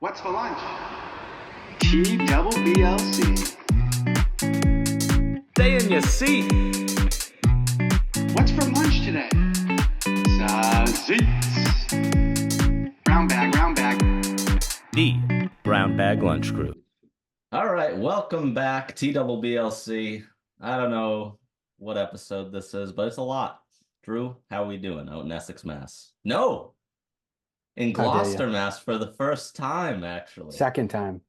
What's for lunch? TBBLC. Stay in your seat. What's for lunch today? Sausage. Brown bag, brown bag. The Brown Bag Lunch Crew. All right, welcome back, TBBLC. I don't know what episode this is, but it's a lot. Drew, how are we doing out in Essex, Mass? No, in How dare Gloucester, you? Mass, for the first time, actually. Second time.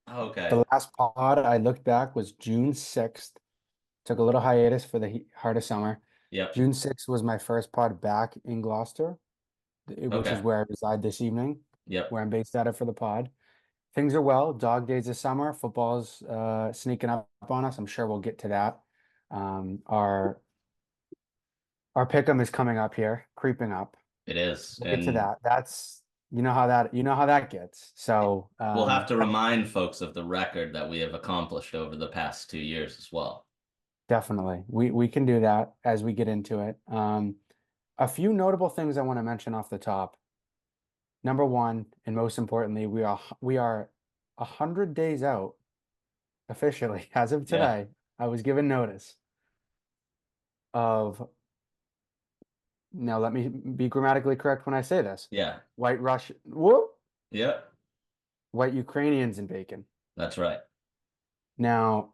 Okay. The last pod I looked back was June 6th. Took a little hiatus for the heart of summer. Yep. June 6th was my first pod back in Gloucester, which is Okay. where I reside this evening, Yep. where I'm based out of for the pod. Things are well. Dog days of summer. Football's sneaking up on us. I'm sure we'll get to that. Our pick'em is coming up here, creeping up. It is. We'll get to And that. That's you know how that gets. So we'll have to remind folks of the record that we have accomplished over the past 2 years as well. definitely. We can do that as we get into it. A few notable things I want to mention off the top. Number one, and most importantly, we are 100 days out officially as of Yeah. today. I was given notice of. Now let me be grammatically correct when I say this. Yeah. White Russian, whoop, Yep. white Ukrainians and bacon. That's right. Now,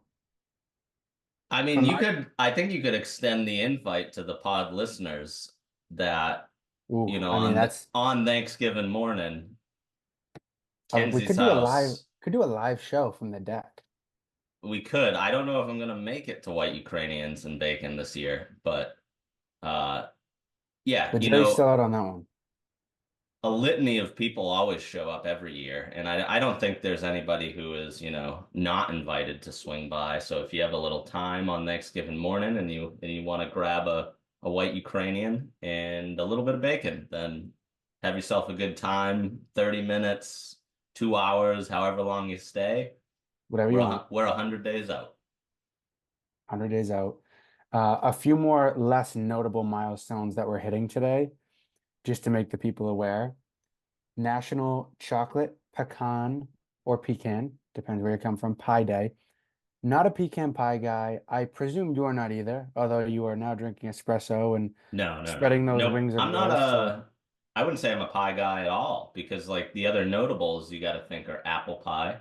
I mean, From I think you could extend the invite to the pod listeners that, ooh, you know, I mean that's on Thanksgiving morning, we Kenzie's could do house. a live show from the deck. We could. I don't know if I'm gonna make it to White Ukrainians and Bacon this year, but yeah, The jury's still out on that one. a litany of people always show up every year, and I don't think there's anybody who is, not invited to swing by. So if you have a little time on Thanksgiving morning and you want to grab a White Ukrainian and a little bit of bacon, then have yourself a good time. 30 minutes, 2 hours, however long you stay. Whatever you want. We're 100 days out. 100 days out. A few more less notable milestones that we're hitting today, just to make the people aware. National Chocolate Pecan or Pecan, depends where you come from, Pie Day. Not a pecan pie guy. I presume you are not either, although you are now drinking espresso and No, spreading those Nope. wings of I'm not bliss. So I wouldn't say I'm a pie guy at all because like the other notables you got to think are apple pie.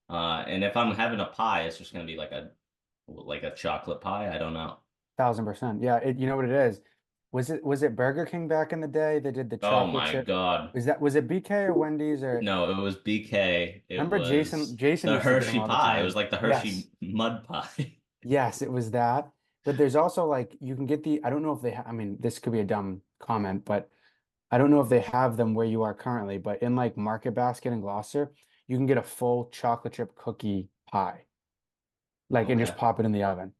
And if I'm having a pie, it's just gonna be like a chocolate pie. I don't know. 1000%. Yeah, you know what it is? Was it Burger King back in the day? They did the Oh chocolate my chip. God. Was it BK or Wendy's or No, it was BK. It remember was Jason the used to get them Hershey all the pie. It time. was like the Yes. Hershey mud pie. Yes, it was that. But there's also like you can get I don't know if I mean this could be a dumb comment, but I don't know if they have them where you are currently, but in like Market Basket in Gloucester, you can get a full chocolate chip cookie pie. Like and Okay. just pop it in the oven.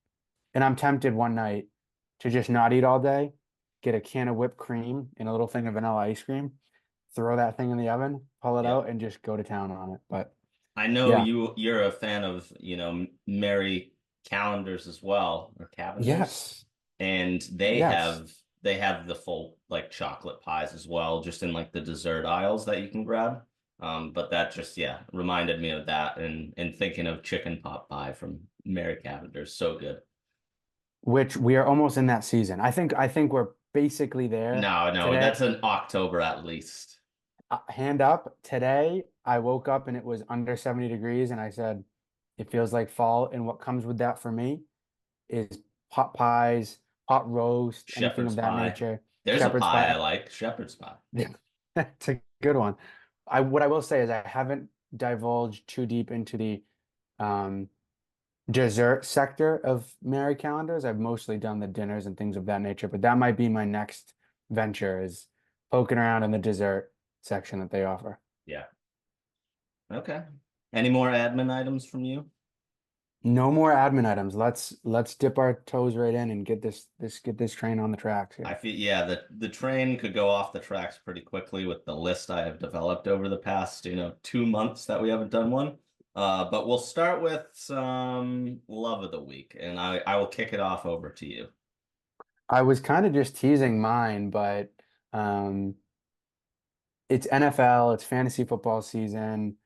And I'm tempted one night to just not eat all day, get a can of whipped cream and a little thing of vanilla ice cream, throw that thing in the oven, pull it Yep. out, and just go to town on it. But I know yeah, you're a fan of, Mary calendars as well, or calendars. yes, And yes. they have the full like chocolate pies as well, just in like the dessert aisles that you can grab. But that just reminded me of that and thinking of chicken pot pie from Mary Cavender's. So good. Which we are almost in that season. I think we're basically there No, today. that's in October at least. Hand up, today I woke up and it was under 70 degrees and I said, it feels like fall. And what comes with that for me is pot pies, pot roast, anything Shepherd's of that pie. nature. There's a Shepherd's pie I pie. like, shepherd's pie. It's a good one. What I will say is I haven't divulged too deep into the um dessert sector of Mary calendars. I've mostly done the dinners and things of that nature, but that might be my next venture is poking around in the dessert section that they offer. Yeah. Okay. Any more admin items from you? No more admin items. Let's dip our toes right in and get this train on the tracks I here. feel the train could go off the tracks pretty quickly with the list I have developed over the past 2 months that we haven't done one. But we'll start with some love of the week, and I will kick it off over to you. I was kind of just teasing mine, but um it's NFL, it's fantasy football season.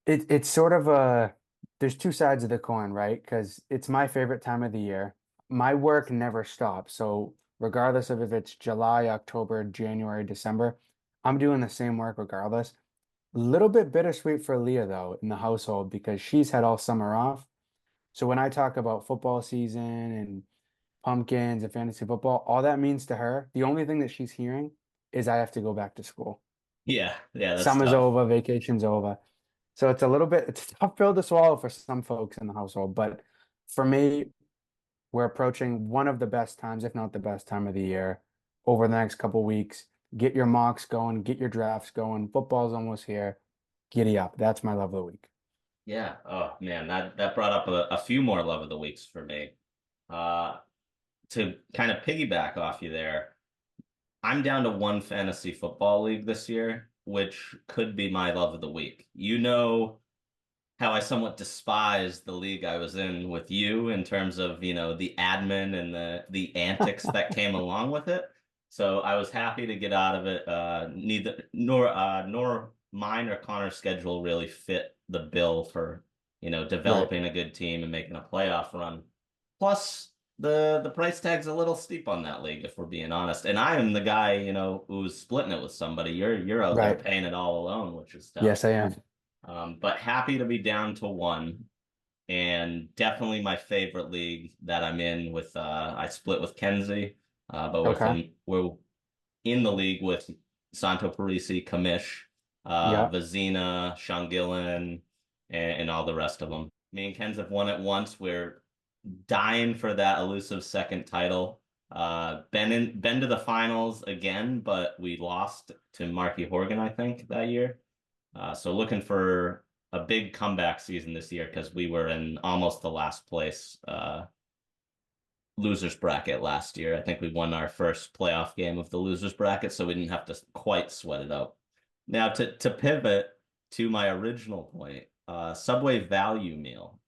It's sort of there's two sides of the coin, right? Because it's my favorite time of the year. My work never stops. So regardless of if it's July, October, January, December, I'm doing the same work regardless. Little bit bittersweet for Leah though in the household because she's had all summer off. So when I talk about football season and pumpkins and fantasy football, all that means to her, the only thing that she's hearing is I have to go back to school. Yeah, yeah, that's Summer's tough. over, vacation's over. So it's a tough pill to swallow for some folks in the household. But for me, we're approaching one of the best times, if not the best time of the year, over the next couple weeks. Get your mocks going, get your drafts going. Football's almost here. Giddy up. That's my love of the week. Yeah. Oh man, that brought up a few more love of the weeks for me. Uh, to kind of piggyback off you there, I'm down to one fantasy football league this year, which could be my love of the week. You know how I somewhat despise the league I was in with you in terms of, the admin and the antics that came along with it. So I was happy to get out of it. Neither nor mine or Connor's schedule really fit the bill for, Right. developing a good team and making a playoff run. Plus, the price tag's a little steep on that league, if we're being honest. And I am the guy, who's splitting it with somebody. You're out there Right. paying it all alone, which is tough. Yes, I am. But happy to be down to one, and definitely my favorite league that I'm in with. I split with Kenzie, but Okay. we're in the league with Santo Parisi, Kamish, Yeah. Vazina, Shangillan, and all the rest of them. Me and Kenz have won it once. We're dying for that elusive second title. Been to the finals again, but we lost to Marky Horgan, I think, that year. So looking for a big comeback season this year because we were in almost the last place losers bracket last year. I think we won our first playoff game of the losers bracket, so we didn't have to quite sweat it out. Now to pivot to my original point, Subway value meal.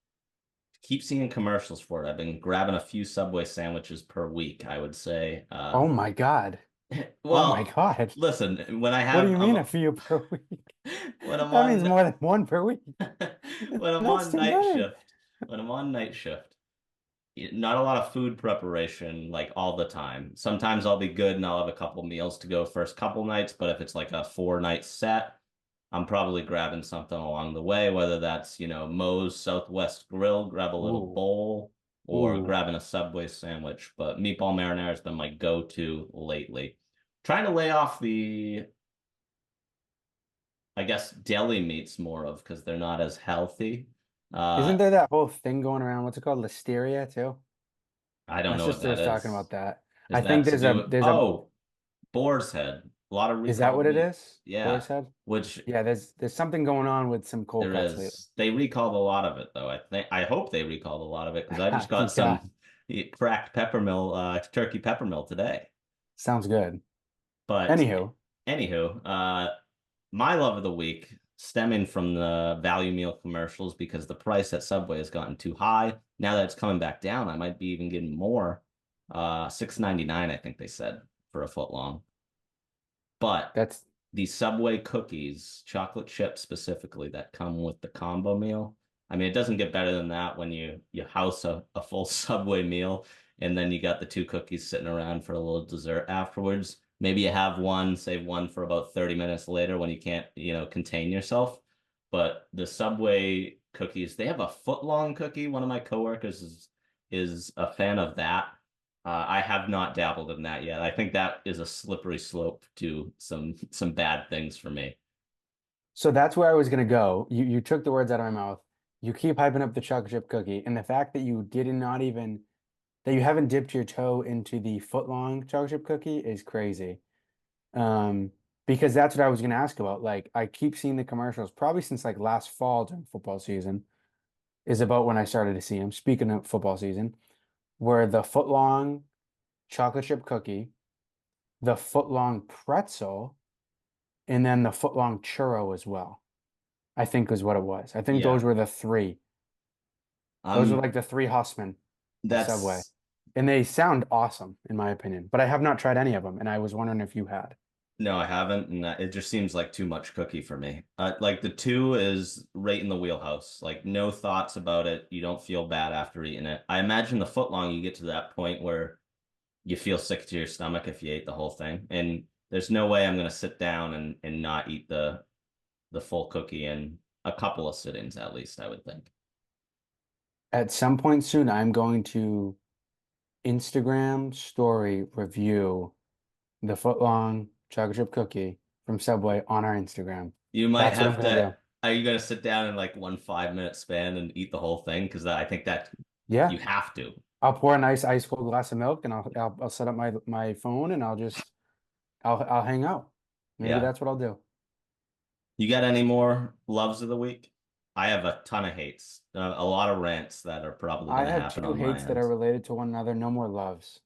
Keep seeing commercials for it. I've been grabbing a few Subway sandwiches per week, I would say. Oh my God. Oh my Well, God. listen, when I What do have you mean a few per week? when I'm That means on more than one per week. when I'm That's on too night many. shift, when I'm on night shift, not a lot of food preparation like all the time. Sometimes I'll be good and I'll have a couple meals to go first couple nights, but if it's like a 4 night set, I'm probably grabbing something along the way, whether that's, Moe's Southwest Grill, grab a little Ooh. bowl, or Ooh. grabbing a Subway sandwich. But meatball marinara has been my go-to lately. Trying to lay off the, I guess, deli meats more of because they're not as healthy. Isn't Uh, there that whole thing going around? What's it called? Listeria too? I don't My know what sister that was talking is. about that. Is I think that to do with, there's a oh, boar's head. A lot of is that recalled what it meats. is? Yeah. Boar's head? Which Yeah, there's something going on with some cold there cuts lately. is. They recalled a lot of it though. I hope they recalled a lot of it because I just got Yeah, some cracked peppermill, turkey peppermill today. sounds good. But Anywho, anywho, my love of the week stemming from the value meal commercials because the price at Subway has gotten too high. Now that it's coming back down, I might be even getting more. 6.99, I think they said for a foot long. But that's the Subway cookies, chocolate chip specifically, that come with the combo meal. I mean, it doesn't get better than that when you house a full Subway meal and then you got the two cookies sitting around for a little dessert afterwards. Maybe you have one, save one for about 30 minutes later when you can't, contain yourself. But the Subway cookies, they have a foot long cookie. One of my coworkers is a fan of that. I have not dabbled in that yet. I think that is a slippery slope to some bad things for me. so that's where I was gonna go. You took the words out of my mouth. You keep hyping up the chocolate chip cookie, and the fact that you did not even that you haven't dipped your toe into the foot long chocolate chip cookie is crazy. Um, because that's what I was gonna ask about. Like I keep seeing the commercials probably since like last fall during football season is about when I started to see them. Speaking of football season, where the foot long chocolate chip cookie, the foot long pretzel, and then the foot long churro as well. I think is what it was. I think those Yeah. were the three. Those were Um, like the three Hussmen of Subway. that's And they sound awesome, in my opinion. But I have not tried any of them, and I was wondering if you had. No, I haven't, and it just seems like too much cookie for me. Like the two is right in the wheelhouse. Like no thoughts about it. You don't feel bad after eating it. I imagine the foot long, you get to that point where you feel sick to your stomach if you ate the whole thing. And there's no way I'm gonna sit down and not eat the full cookie in a couple of sittings at least, I would think. At some point soon, I'm going to Instagram story review the footlong chocolate chip cookie from Subway on our Instagram. You might That's what I'm have gonna to. do. Are you gonna sit down in like 1 5 minute span and eat the whole thing? Because I think that Yeah, you have to. I'll pour a nice ice cold glass of milk and I'll set up my phone and I'll hang out. Maybe Yeah. that's what I'll do. You got any more loves of the week? I have a ton of hates, a lot of rants that are probably I going to have happen two on my hates that are end. related to one another. No more loves.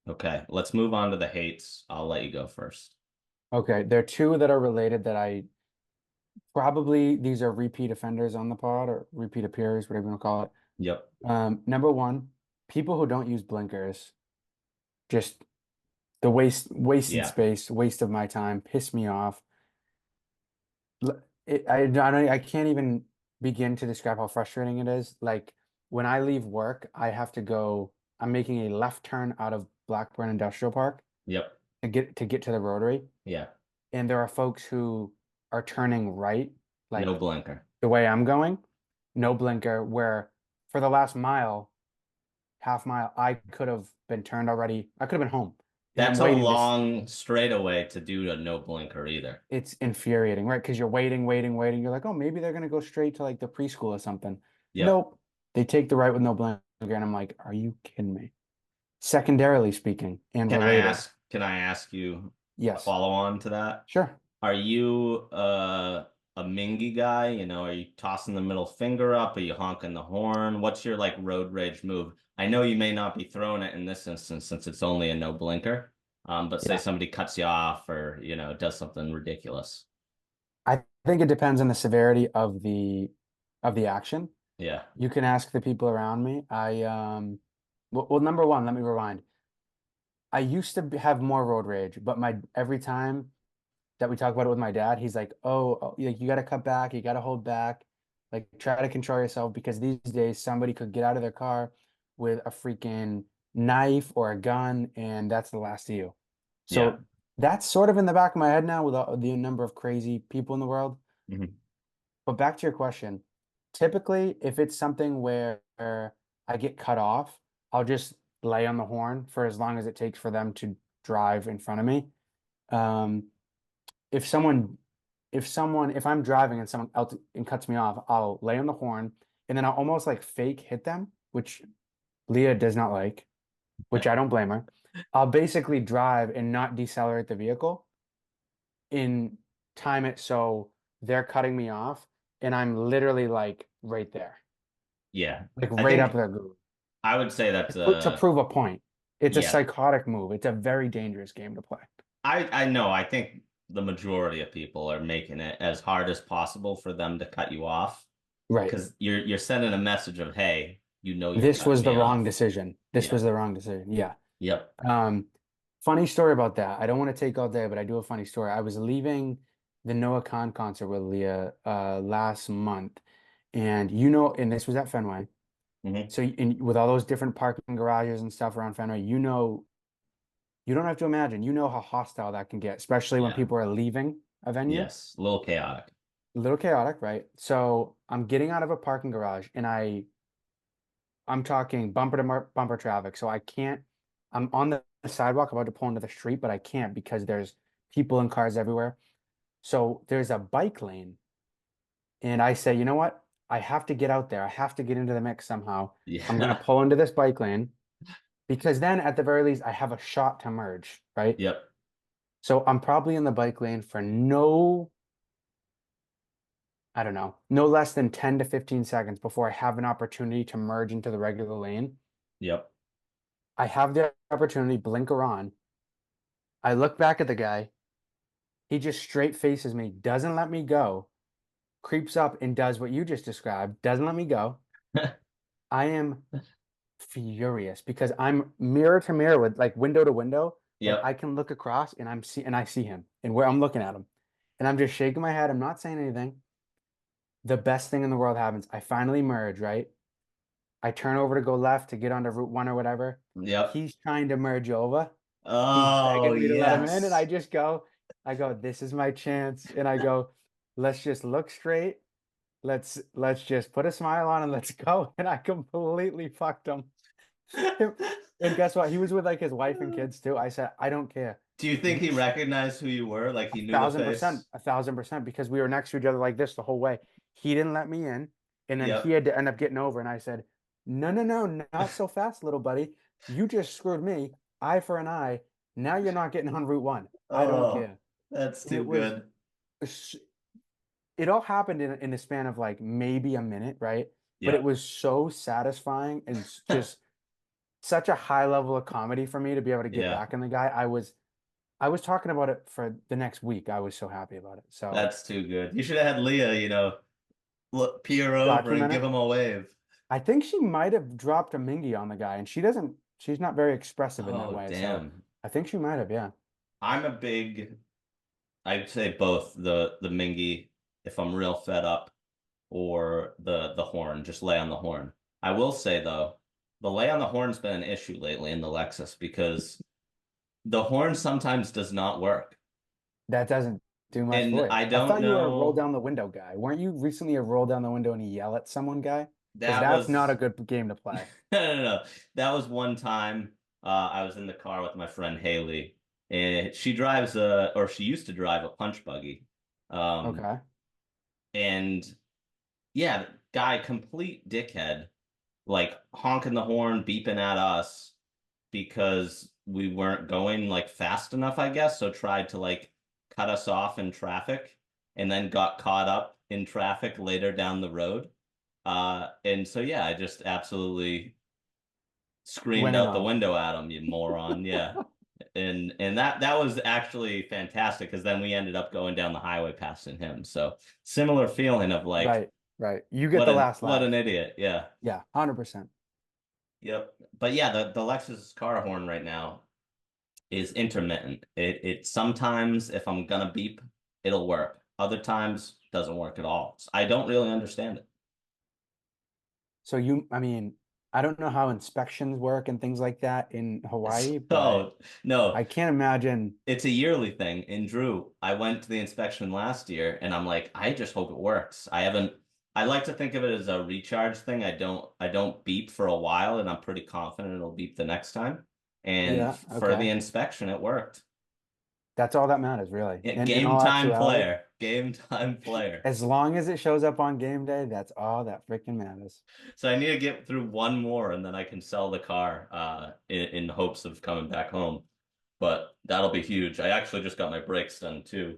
Okay, let's move on to the hates. I'll let you go first. Okay, there are two that are related that I probably these are repeat offenders on the pod or repeat appearers, whatever you want to call it. Yep. Number one, people who don't use blinkers, just the wasted Yeah. space, waste of my time, piss me off. I can't even begin to describe how frustrating it is. Like when I leave work, I have to go. I'm making a left turn out of Blackburn Industrial Park Yep. to get to the Rotary, Yeah. and there are folks who are turning right, No like blinker. the way I'm going, no blinker. Where for the last mile, half mile, I could have been turned already. I could have been home, and I'm That's a waiting this. long straightaway to do a no blinker either. It's infuriating, right? Because you're waiting, waiting, waiting. You're like, oh, maybe they're gonna go straight to like the preschool or something. Yep. Nope. They take the right with no blinker, and I'm like, are you kidding me? Secondarily speaking, and related, Can I ask you a yes, follow on to that? sure. Are you a Mingy guy? Are you tossing the middle finger up? Are you honking the horn? What's your like road rage move? I know you may not be throwing it in this instance since it's only a no blinker. But say Yeah. somebody cuts you off or, does something ridiculous. I think it depends on the severity of the action. Yeah. You can ask the people around me. Well, number one, let me rewind. I used to have more road rage, but my every time that we talk about it with my dad, he's like, "Oh, you got to cut back, you got to hold back, like try to control yourself because these days somebody could get out of their car with a freaking knife or a gun, and that's the last of you." Yeah. So that's sort of in the back of my head now with all the number of crazy people in the world. Mhm. But back to your question, typically, if it's something where I get cut off, I'll just lay on the horn for as long as it takes for them to drive in front of me. Um, if someone, if I'm driving and someone else and cuts me off, I'll lay on the horn and then I'll almost like fake hit them, which Leah does not like, which I don't blame her. I'll basically drive and not decelerate the vehicle and time it so they're cutting me off and I'm literally like right there, Yeah. like I right up think their groove I would say that's to prove a point. It's a yeah. psychotic move. It's a very dangerous game to play. I know. I think the majority of people are making it as hard as possible for them to cut you off Right. because you're sending a message of, hey, you're This cutting was the me wrong off. decision. This Yeah. was the wrong decision. Yeah. Yep. Um, funny story about that. I don't want to take all day, but I do have a funny story. I was leaving the Noah Khan concert with Leah last month, and and this was at Fenway. Hmm. So with all those different parking garages and stuff around Fenway, you don't have to imagine, you know how hostile that can get, especially when Yeah. people are leaving a venue. Yes. A little chaotic. A little chaotic, right? So I'm getting out of a parking garage and I'm talking bumper to bumper traffic. So I can't, I'm on the sidewalk about to pull into the street, but I can't because there's people and cars everywhere. So there's a bike lane. And I say, you know what? I have to get out there. I have to get into the mix somehow. I'm going to Yeah. pull into this bike lane because then at the very least, I have a shot to merge, right? Yep. So I'm probably in the bike lane for no, I don't know, no less than 10 to 15 seconds before I have an opportunity to merge into the regular lane. Yep. I have the opportunity, blinker on. I look back at the guy. He just straight faces me, doesn't let me go, creeps up and does what you just described, doesn't let me go. I am furious because I'm mirror to mirror with like window to window and Yep. I can look across and I see him and where I'm looking at him. And I'm just shaking my head. I'm not saying anything. The best thing in the world happens. I finally merge, right? I turn over to go left to get onto Route 1 or whatever. Yep. He's trying to merge over. He's Oh, begging me to let him in, and yes. I go, this is my chance. And I go, let's just look straight. Let's just put a smile on and let's go. And I completely fucked him. And guess what? He was with like his wife and kids too. I said, I don't care. Do you think he recognized who you were? Like A he knew the thousand percent, face? 1,000%, because we were next to each other like this the whole way. He didn't let me in, and then he Yep. had to end up getting over. And I said, no, no, no, not so fast, little buddy. You just screwed me. Eye for an eye. Now you're not getting on Route 1. I don't Oh, care. that's And too good. it all happened in the span of like maybe a minute, right? But it Yep. was so satisfying and just such a high level of comedy for me to be able to get Yeah, back in the guy. I was talking about it for the next week. I was so happy about it. So that's too good. You should have had Leah, look, peer over and document give it. him a wave. I think she might have dropped a mingy on the guy, and she's not very expressive in that Oh, way. So damn. I think she might have, yeah. I'm a big, I'd say both the Mingy, if I'm real fed up, or the horn, just lay on the horn. I will say though, the lay on the horn's been an issue lately in the Lexus because the horn sometimes does not work. That doesn't do much And for you. I I don't thought you were a roll know. down the window guy. Weren't you recently a roll down the window and yell at someone guy? Because That that's not a was good game to no, play. no, no. That was one time I was in the car with my friend Haley, and she drives or she used to drive a punch buggy. Um, Okay. and yeah, guy, complete dickhead, like honking the horn, beeping at us because we weren't going like fast enough, I guess. So tried to like cut us off in traffic and then got caught up in traffic later down the road. And so yeah, I just absolutely screamed Winning out the on window at him, you moron. Yeah. him. And that was actually fantastic because then we ended up going down the highway passing him. So similar feeling of like Right, right. You get the last what laugh. an idiot. Yeah. Yeah, 100%. Yep. But yeah, the Lexus car horn right now is intermittent. It sometimes if I'm gonna beep, it'll work. Other times doesn't work at all. So I don't really understand it. So I mean, I don't know how inspections work and things like that in Hawaii, but So no, I can't imagine. it's a yearly thing. And Drew, I went to the inspection last year and I'm like, I just hope it works. I like to think of it as a recharge thing. I don't beep for a while and I'm pretty confident it'll beep the next time. And Yeah, for the okay. inspection, it worked. That's all that matters, really. In Game all time actuality, player. Game time player. as long as it shows up on game day, that's all that freaking matters. So I need to get through one more and then I can sell the car in hopes of coming back home. But that'll be huge. I actually just got my brakes done too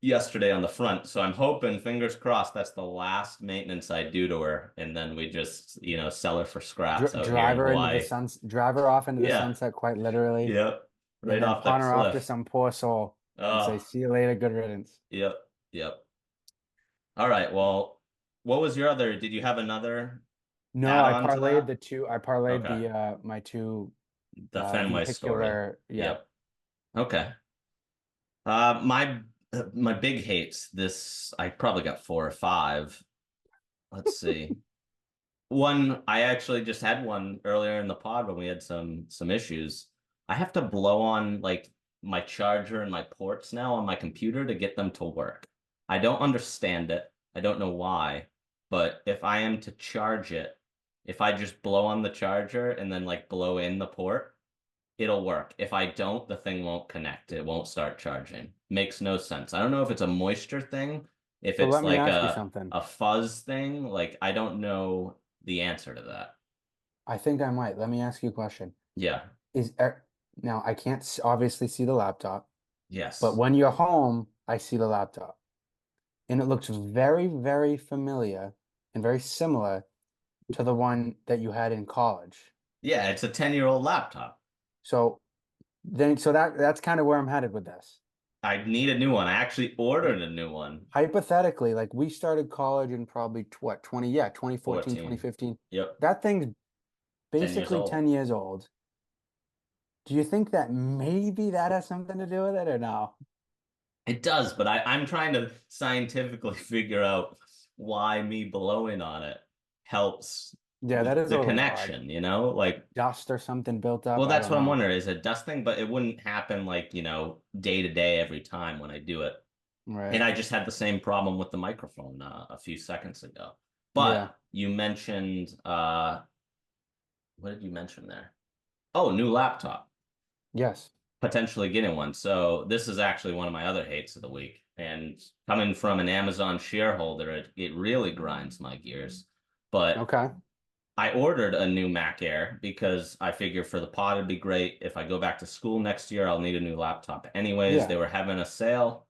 yesterday on the front. So I'm hoping, fingers crossed, that's the last maintenance I do to her. And then we just, sell her for scraps out here in Hawaii. Drive her off into the Yeah. sunset, quite literally, Yep. and Right then off the pawn her off to cliff. some poor soul and say, Oh, "See you later, good riddance." yep. Yep. All right. Well, what was your other? Did you have another No, I add-on to parlayed that? the two. I parlayed Okay. my two The Fenway story. vehicular. Yeah. Yep. Okay. My big hates this. I probably got four or five. Let's see. One, I actually just had one earlier in the pod when we had some issues. I have to blow on like my charger and my ports now on my computer to get them to work. I don't understand it. I don't know why, but if I am to charge it, if I just blow on the charger and then like blow in the port, it'll work. If I don't, the thing won't connect. It won't start charging. Makes no sense. I don't know if it's a moisture thing, if So it's let me like ask you a something. a fuzz thing. Like I don't know the answer to that. I think I might. Let me ask you a question. Yeah. Is Now I can't obviously see the laptop, but Yes. when you're home, I see the laptop, and it looks very, very familiar and very similar to the one that you had in college. Yeah, it's a 10-year-old laptop. So that's kind of where I'm headed with this. I need a new one. I actually ordered a new one. Hypothetically, like we started college in probably what, 2014, 14. 2015. Yep. That thing's 10 years basically old. 10 years old. Do you think that maybe that has something to do with it or no? It does, but I'm trying to scientifically figure out why me blowing on it helps Yeah, that with is a the little odd. connection, you know? Like, Dust or something built up. well, I that's don't what I'm know. wondering. Is it dusting? But it wouldn't happen like, day to day every time when I do it. And Right. I just had the same problem with the microphone a few seconds ago. Yeah. But you mentioned, what did you mention there? Oh, new laptop, Yes. potentially getting one. So this is actually one of my other hates of the week. And coming from an Amazon shareholder, it really grinds my gears. But Okay. I ordered a new Mac Air because I figure for the pod it'd be great. If I go back to school next year, I'll need a new laptop anyways. Yeah. They were having a sale.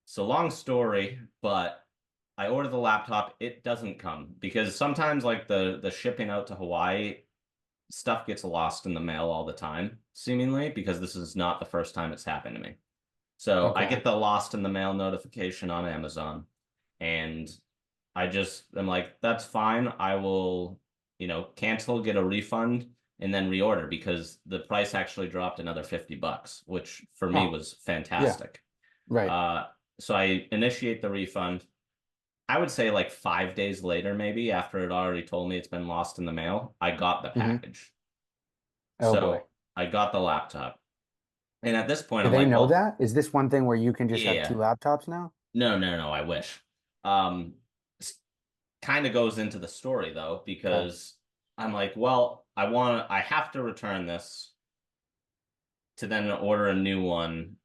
So long story, but I ordered the laptop. It doesn't come because sometimes like the shipping out to Hawaii stuff gets lost in the mail all the time, seemingly, because this is not the first time it's happened to me. So I Okay. get the lost in the mail notification on Amazon, and I just am like, that's fine. I will, cancel, get a refund, and then reorder because the price actually dropped another $50, which for me Oh, was yeah. fantastic. Right. Uh, so I initiate the refund. I would say like 5 days later, maybe after it already told me it's been lost in the mail, I got the Hmm. package. Oh boy. So I got the laptop. And at this point, Do I'm they like, know well, that? Is this one thing where you can just have two yeah, laptops now? no, no, no, I wish. Um, Kind of goes into the story though, Okay. because I'm like, well, I have to return this to then order a new one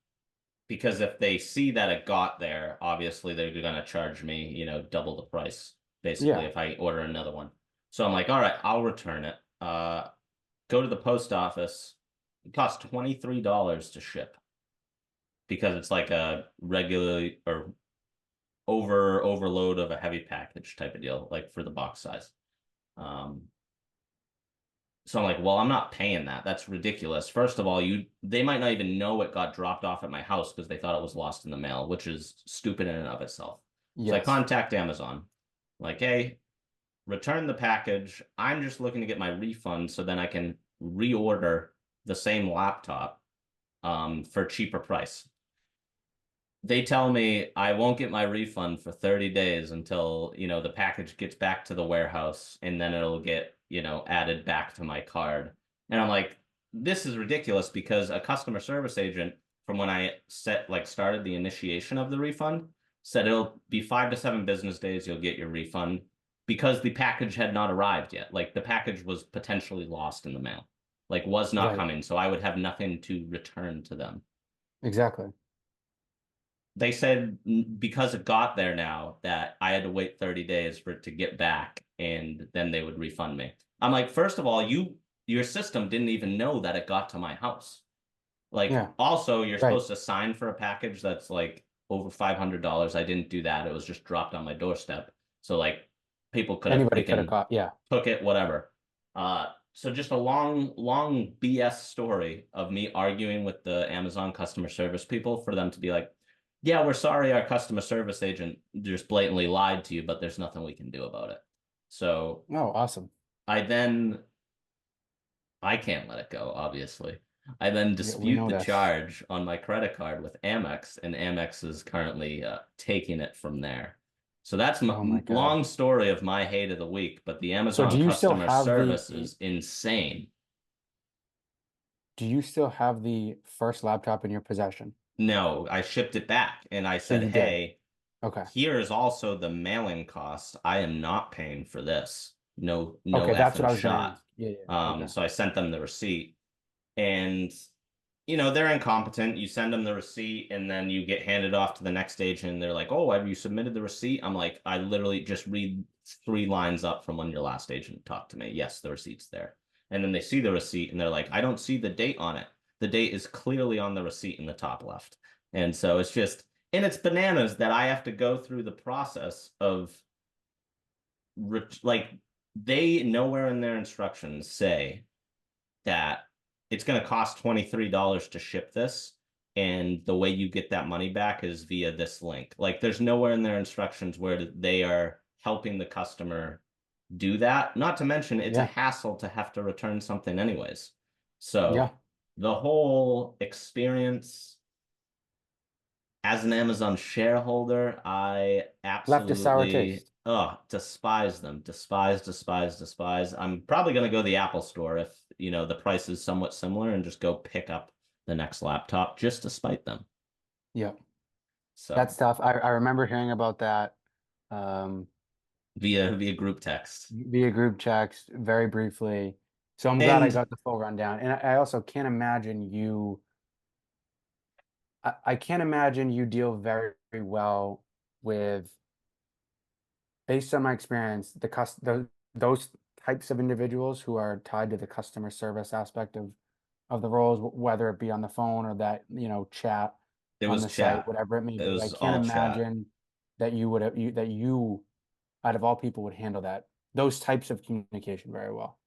because if they see that it got there, obviously they're going to charge me, double the price basically Yeah. if I order another one. So I'm like, all right, I'll return it. Go to the post office. It costs $23 to ship because it's like a regularly or overload of a heavy package type of deal, like for the box size. Um, so I'm like, well, I'm not paying that. That's ridiculous. First of all, they might not even know it got dropped off at my house because they thought it was lost in the mail, which is stupid in and of itself. So I Yes. contact Amazon, like, hey, return the package. I'm just looking to get my refund so then I can reorder the same laptop for cheaper price. They tell me I won't get my refund for 30 days until, the package gets back to the warehouse and then it'll get, added back to my card. And I'm like, this is ridiculous because a customer service agent from when I started the initiation of the refund said it'll be 5 to 7 business days you'll get your refund because the package had not arrived yet. Like the package was potentially lost in the mail, like was not Right. coming. So I would have nothing to return to them. Exactly. They said because it got there now that I had to wait 30 days for it to get back and then they would refund me. I'm like, first of all, your system didn't even know that it got to my house. Like Yeah. also you're Right. supposed to sign for a package that's like over $500. I didn't do that. It was just dropped on my doorstep. So like people could have Anybody could have freaking caught. Yeah. took it, whatever. So just a long BS story of me arguing with the Amazon customer service people for them to be like, yeah, we're sorry our customer service agent just blatantly lied to you, but there's nothing we can do about it. So Oh, awesome. I then I can't let it go, obviously. I then Yeah, we dispute know the this. charge on my credit card with Amex, and Amex is currently taking it from there. So that's my Oh my God. long story of my hate of the week, but the So Amazon customer service do is insane. you still have the first laptop in your possession? No, I shipped it back and I So said, you did. hey, Okay. here is also the mailing cost. I am not paying for this. No, no Okay, that's what effing I was gonna shot. ask. Yeah, yeah. Okay. So I sent them the receipt and they're incompetent. You send them the receipt and then you get handed off to the next agent and they're like, oh, have you submitted the receipt? I'm like, I literally just read 3 lines up from when your last agent talked to me. Yes, the receipt's there. And then they see the receipt and they're like, I don't see the date on it. The date is clearly on the receipt in the top left. And so and it's bananas that I have to go through the process of like, they nowhere in their instructions say that it's going to cost $23 to ship this. And the way you get that money back is via this link. Like there's nowhere in their instructions where they are helping the customer do that. Not to mention it's a Yeah. hassle to have to return something anyways. So Yeah. the whole experience as an Amazon shareholder, I Left a sour absolutely taste. despise them. Despise, despise, despise. I'm probably gonna go to the Apple store if, the price is somewhat similar and just go pick up the next laptop just to spite them. Yep. That's So tough. I remember hearing about that um, via group text. via group text very briefly. So I'm glad I And got the full rundown. And I also can't imagine I can't imagine you deal very, very well with, based on my experience, those types of individuals who are tied to the customer service aspect of the roles, whether it be on the phone or that, chat it on was the site, chat. whatever it may It be. I was can't all chat. imagine that you, out of all people, would handle those types of communication very well.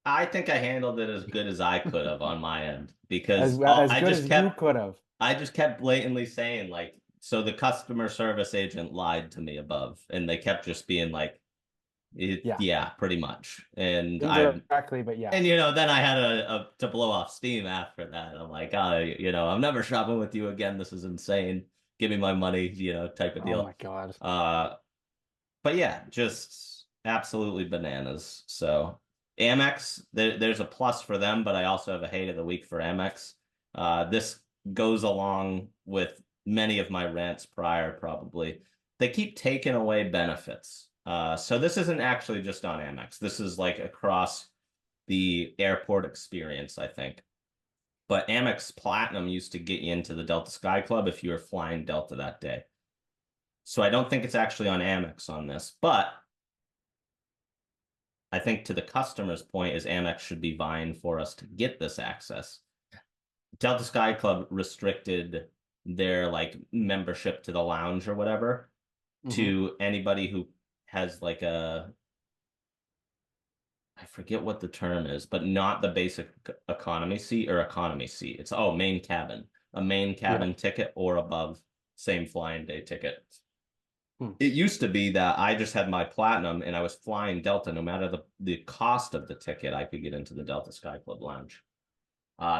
I think I handled it as good as I could have on my end because As good as you could have. I just kept blatantly saying like, so the customer service agent lied to me above, and they kept just being like, Yeah, yeah, pretty much. indirectly, but And yes. then I had to blow off steam after that. I'm like, oh, I'm never shopping with you again. This is insane. Give me my money, type of Oh deal. my God. Uh, but yeah, just absolutely bananas. So Amex, there's a plus for them, but I also have a hate of the week for Amex. This goes along with many of my rants prior, probably. They keep taking away benefits. So this isn't actually just on Amex. This is like across the airport experience, I think. But Amex Platinum used to get you into the Delta Sky Club if you were flying Delta that day. So I don't think it's actually on Amex on this, but I think to the customer's point is Amex should be vying for us to get this access. Delta Sky Club restricted their like membership to the lounge or whatever Hmm. to anybody who has like I forget what the term is, but not the basic economy seat or economy seat. It's main cabin, a main Yeah. cabin ticket or above, same flying day ticket. Hmm. It used to be that I just had my platinum and I was flying Delta. No matter the cost of the ticket, I could get into the Delta Sky Club lounge.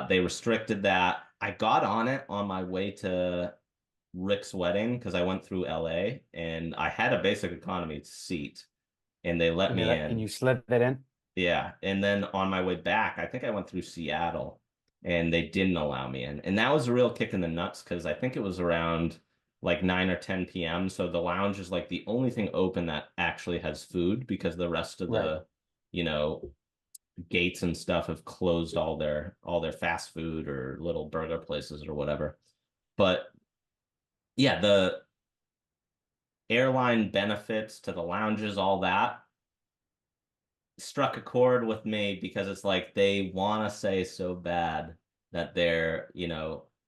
They restricted that. I got on it on my way to Rick's wedding because I went through LA and I had a basic economy seat and they let me And in. you slid that in? Yeah. And then on my way back, I think I went through Seattle and they didn't allow me in. And that was a real kick in the nuts because I think it was around like 9 or 10 p.m. So the lounge is like the only thing open that actually has food because the rest of Right. you know, gates and stuff have closed all their fast food or little burger places or whatever. But yeah, the airline benefits to the lounges, all that struck a chord with me because it's like they want to say so bad that they're,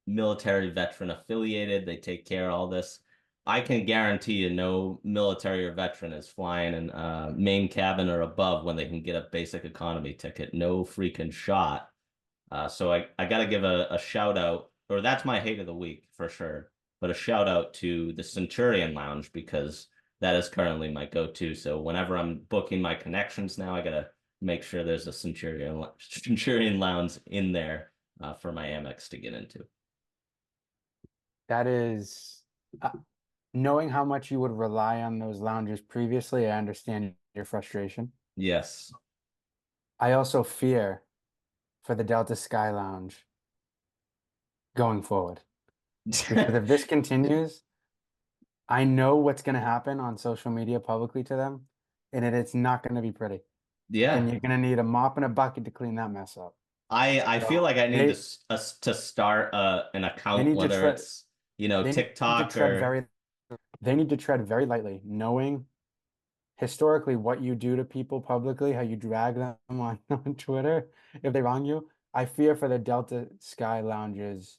military veteran affiliated, they take care of all this. I can guarantee you no military or veteran is flying in main cabin or above when they can get a basic economy ticket. No freaking shot. So I got to give a shout out, or that's my hate of the week for sure, but a shout out to the Centurion Lounge because that is currently my go-to. So whenever I'm booking my connections now, I got to make sure there's a Centurion Lounge in there for my Amex to get into. That is, knowing how much you would rely on those lounges previously, I understand your frustration. Yes. I also fear for the Delta Sky Lounge going forward. Because if this continues, I know what's going to happen on social media publicly to them, and it's not going to be pretty. And Yeah. you're going to need a mop and a bucket to clean that mess up. I feel So like I need to start an they account, need to whether tread it's, they need to TikTok tread or very they need to tread very lightly, knowing historically what you do to people publicly, how you drag them on Twitter if they wrong you. I fear for the Delta Sky Lounges,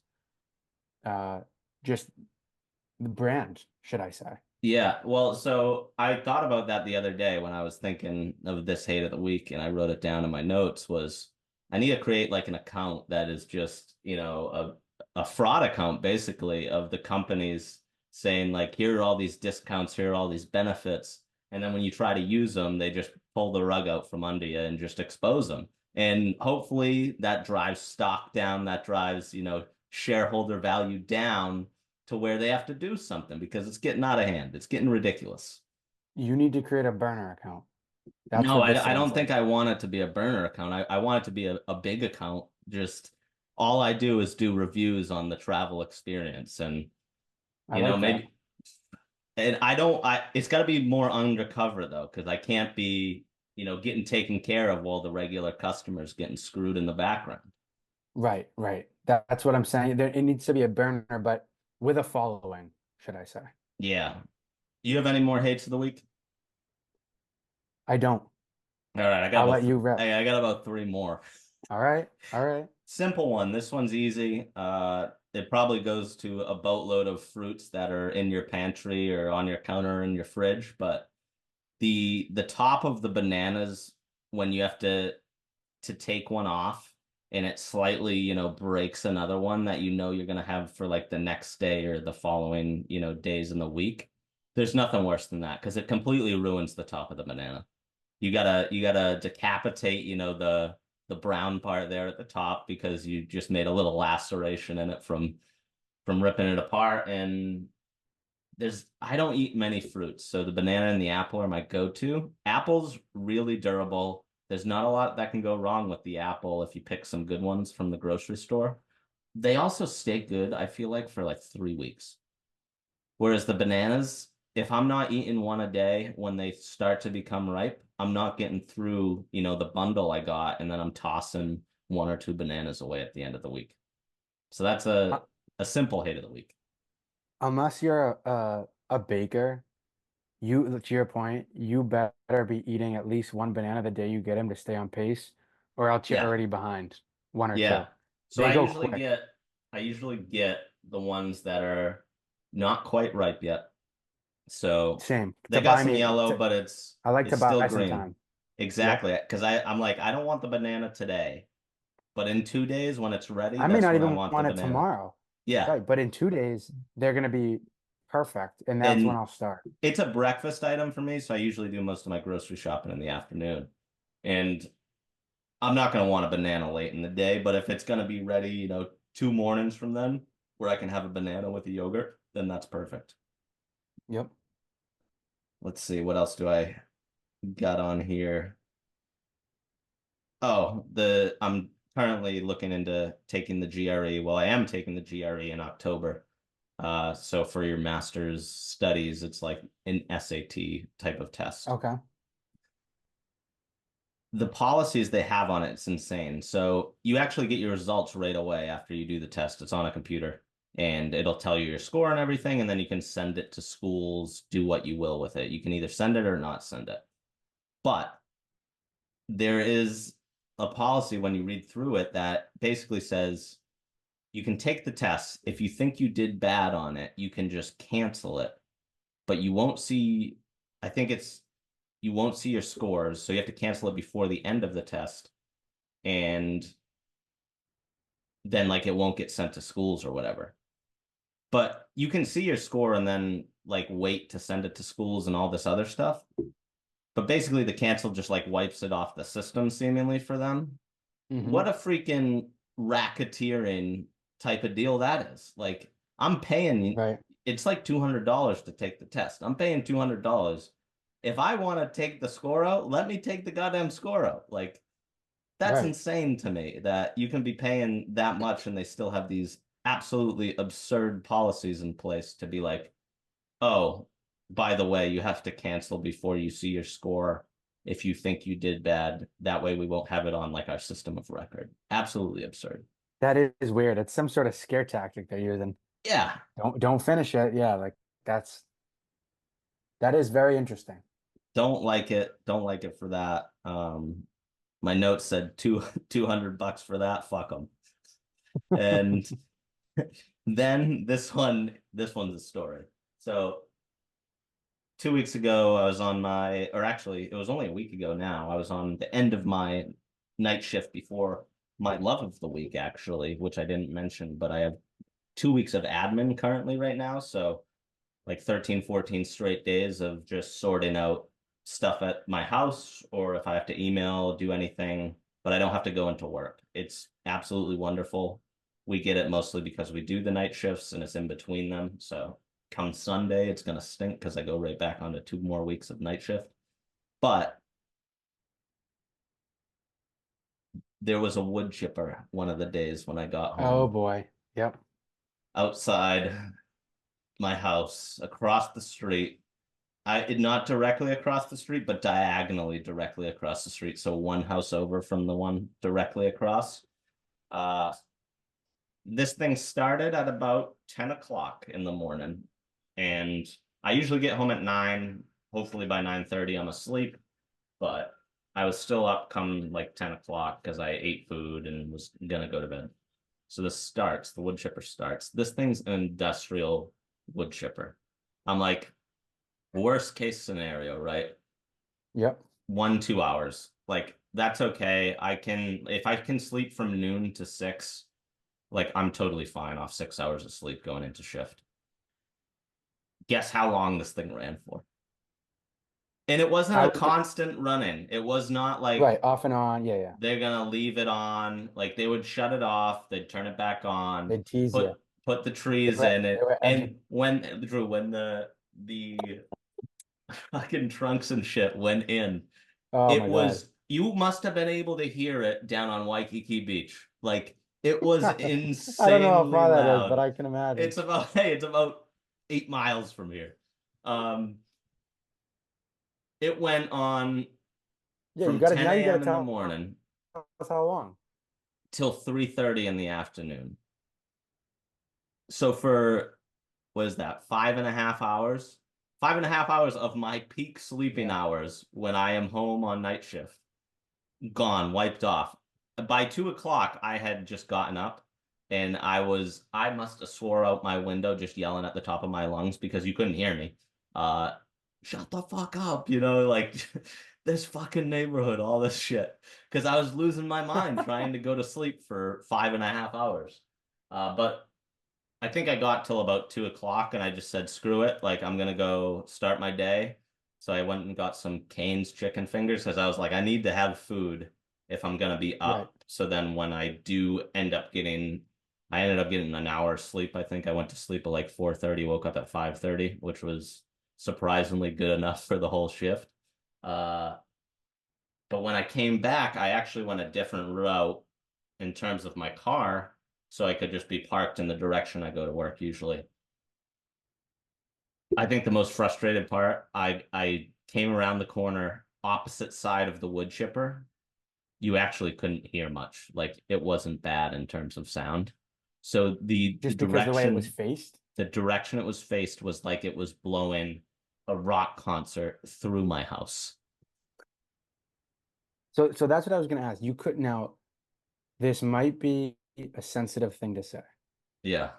uh, just the brand, should I say. Yeah, well, so I thought about that the other day when I was thinking of this hate of the week, and I wrote it down in my notes was I need to create like an account that is just, a fraud account basically of the companies saying like, here are all these discounts, here are all these benefits. And then when you try to use them, they just pull the rug out from under you and just expose them. And hopefully that drives stock down, that drives, shareholder value down to where they have to do something because it's getting out of hand. It's getting ridiculous. You need to create a burner account. That's No, what this I sounds don't think like. I want it to be a burner account. I want it to be a big account. Just all I do is do reviews on the travel experience. And, I like that. maybe, and it's got to be more undercover though, because I can't be, getting taken care of while the regular customers getting screwed in the background. Right, right. That's what I'm saying. It needs to be a burner, but with a following, should I say? Yeah. You have any more hates of the week? I don't. All right, I'll let you rip. I got about three more. All right, all right. Simple one. This one's easy. It probably goes to a boatload of fruits that are in your pantry or on your counter in your fridge, but the top of the bananas when you have to take one off and it slightly, breaks another one that you're gonna have for like the next day or the following, days in the week. There's nothing worse than that because it completely ruins the top of the banana. You gotta decapitate, the brown part there at the top because you just made a little laceration in it from ripping it apart. And I don't eat many fruits, so the banana and the apple are my go-to. Apple's really durable. There's not a lot that can go wrong with the apple if you pick some good ones from the grocery store. They also stay good, I feel like, for like 3 weeks. Whereas the bananas, if I'm not eating one a day when they start to become ripe, I'm not getting through, the bundle I got, and then I'm tossing one or two bananas away at the end of the week. So that's Uh, a simple hate of the week. Unless you're a baker, to your point, you better be eating at least one banana the day you get him to stay on pace, or else you're Yeah. already behind one or two. Yeah. So They I go usually quick. get I usually get the ones that are not quite ripe yet. So Same. they To got buy some me, yellow, but I like to it's still buy some green. time. Yep. Exactly. Because I'm like, I don't want the banana today, but in 2 days when it's ready, I may that's not when I even want the want it banana. tomorrow. Yeah. Right. But in 2 days, they're gonna be perfect, and that's when And I'll start. it's a breakfast item for me, so I usually do most of my grocery shopping in the afternoon. And I'm not going to want a banana late in the day, but if it's going to be ready, 2 mornings from then where I can have a banana with a yogurt, then that's perfect. Yep. Let's see, what else do I got on here? Oh, I'm currently looking into taking the GRE. Well, I am taking the GRE in October. So for your master's studies, it's like an SAT type of test. Okay. The policies they have on it's insane. So you actually get your results right away after you do the test. It's on a computer and it'll tell you your score and everything. And then you can send it to schools, do what you will with it. You can either send it or not send it. But there is a policy when you read through it that basically says you can take the test. If you think you did bad on it, you can just cancel it, but you won't see, I think you won't see your scores. So you have to cancel it before the end of the test. And then like it won't get sent to schools or whatever. But you can see your score and then like wait to send it to schools and all this other stuff. But basically the cancel just like wipes it off the system seemingly for them. Mm-hmm. What a freaking racketeering type of deal that is. Like I'm paying Right. it's like $200 to take the test. I'm paying $200. If I want to take the score out, let me take the goddamn score out. Like that's Right. insane to me that you can be paying that much and they still have these absolutely absurd policies in place to be like, oh, by the way, you have to cancel before you see your score if you think you did bad. That way we won't have it on like our system of record. Absolutely absurd. That is weird. It's some sort of scare tactic they're using. Yeah. Don't finish it. Yeah, like that's that is very interesting. Don't like it. Don't like it for that. My notes said $200 for that. Fuck them. And then this one's a story. So 2 weeks ago, I was on or actually, it was only a week ago now. I was on the end of my night shift before my love of the week, actually, which I didn't mention, but I have 2 weeks of admin currently right now. So like 13, 14 straight days of just sorting out stuff at my house, or if I have to email, do anything, but I don't have to go into work. It's absolutely wonderful. We get it mostly because we do the night shifts and it's in between them. So come Sunday, it's going to stink because I go right back onto 2 more weeks of night shift. But there was a wood chipper one of the days when I got home. Oh boy. Yep. Outside my house, across the street. Not directly across the street, but diagonally directly across the street. So one house over from the one directly across. This thing started at about 10 o'clock in the morning. And I usually get home at 9. Hopefully by 9:30 I'm asleep. But I was still up come like 10 o'clock because I ate food and was gonna go to bed. So the wood chipper starts. This thing's an industrial wood chipper. I'm like, worst case scenario, right? Yep. 1-2 hours. Like, that's okay. If I can sleep from noon to 6, like, I'm totally fine off 6 hours of sleep going into shift. Guess how long this thing ran for? And it wasn't a constant run-in. It was not like right, off and on. Yeah, yeah. they're gonna leave it on. Like, they would shut it off, they'd turn it back on, They'd tease you. put the trees in it. And when the fucking trunks and shit went in, Oh my God. you must have been able to hear it down on Waikiki Beach. Like, it was insanely I don't know how far that is, loud. but I can imagine. It's about 8 miles from here. It went on from 10 a.m. in the morning how long? till 3:30 in the afternoon. So for, what is that, 5.5 hours? 5.5 hours of my peak sleeping hours when I am home on night shift. Gone, wiped off. By 2 o'clock, I had just gotten up and I must have swore out my window just yelling at the top of my lungs because you couldn't hear me. Shut the fuck up, like this fucking neighborhood, all this shit. Because I was losing my mind trying to go to sleep for 5.5 hours. But I think I got till about 2 o'clock and I just said, screw it. Like, I'm going to go start my day. So I went and got some Cane's chicken fingers because I was like, I need to have food if I'm going to be up. Right. So then when I do I ended up getting an hour of sleep. I think I went to sleep at like 4:30, woke up at 5:30, which was surprisingly good enough for the whole shift. But when I came back, I actually went a different route in terms of my car. So I could just be parked in the direction I go to work usually. I think the most frustrated part, I came around the corner opposite side of the wood chipper. You actually couldn't hear much. Like, it wasn't bad in terms of sound. So because the way it was faced? The direction it was faced was like it was blowing a rock concert through my house. So that's what I was going to ask. You could now, this might be a sensitive thing to say. Yeah.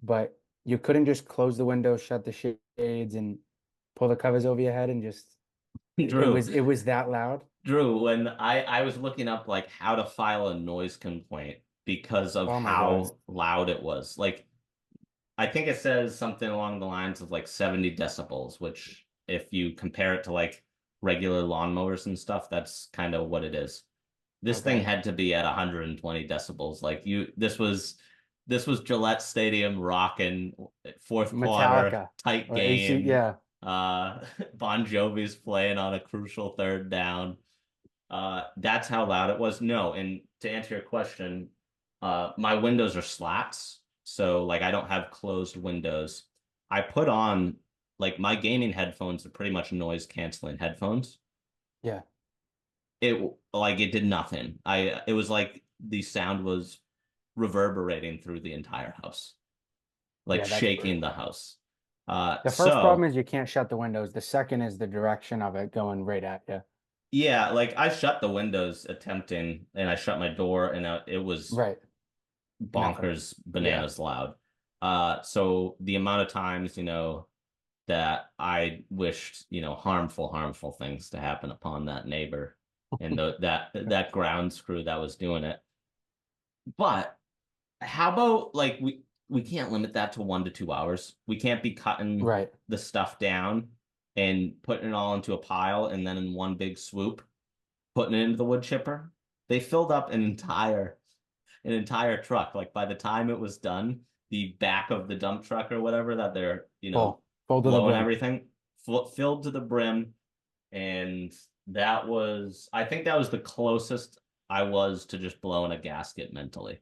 But you couldn't just close the window, shut the shades, and pull the covers over your head and just Drew, it was that loud? Drew, when I was looking up like how to file a noise complaint because of how loud it was. Like, I think it says something along the lines of like 70 decibels, which if you compare it to like regular lawnmowers and stuff, that's kind of what it is. This thing had to be at 120 decibels. Like, this was Gillette Stadium rocking, fourth quarter, tight game. AC, yeah. Bon Jovi's playing on a crucial third down. That's how loud it was. No, and to answer your question, my windows are slats, so like I don't have closed windows. I put on, like, my gaming headphones are pretty much noise canceling headphones. Yeah. It did nothing. It was like the sound was reverberating through the entire house, like shaking the house. The first problem is you can't shut the windows. The second is the direction of it going right at you. Yeah, like I shut the windows attempting, and I shut my door, and it was bonkers, bananas loud. So the amount of times, that I wished, harmful things to happen upon that neighbor and that grounds crew that was doing it. But how about, like, we can't limit that to 1 to 2 hours. We can't be cutting the stuff down and putting it all into a pile and then in one big swoop putting it into the wood chipper. They filled up an entire truck. Like by the time it was done, the back of the dump truck or whatever that they're, Full to the blowing brim. everything, filled to the brim. And I think that was the closest I was to just blowing a gasket mentally.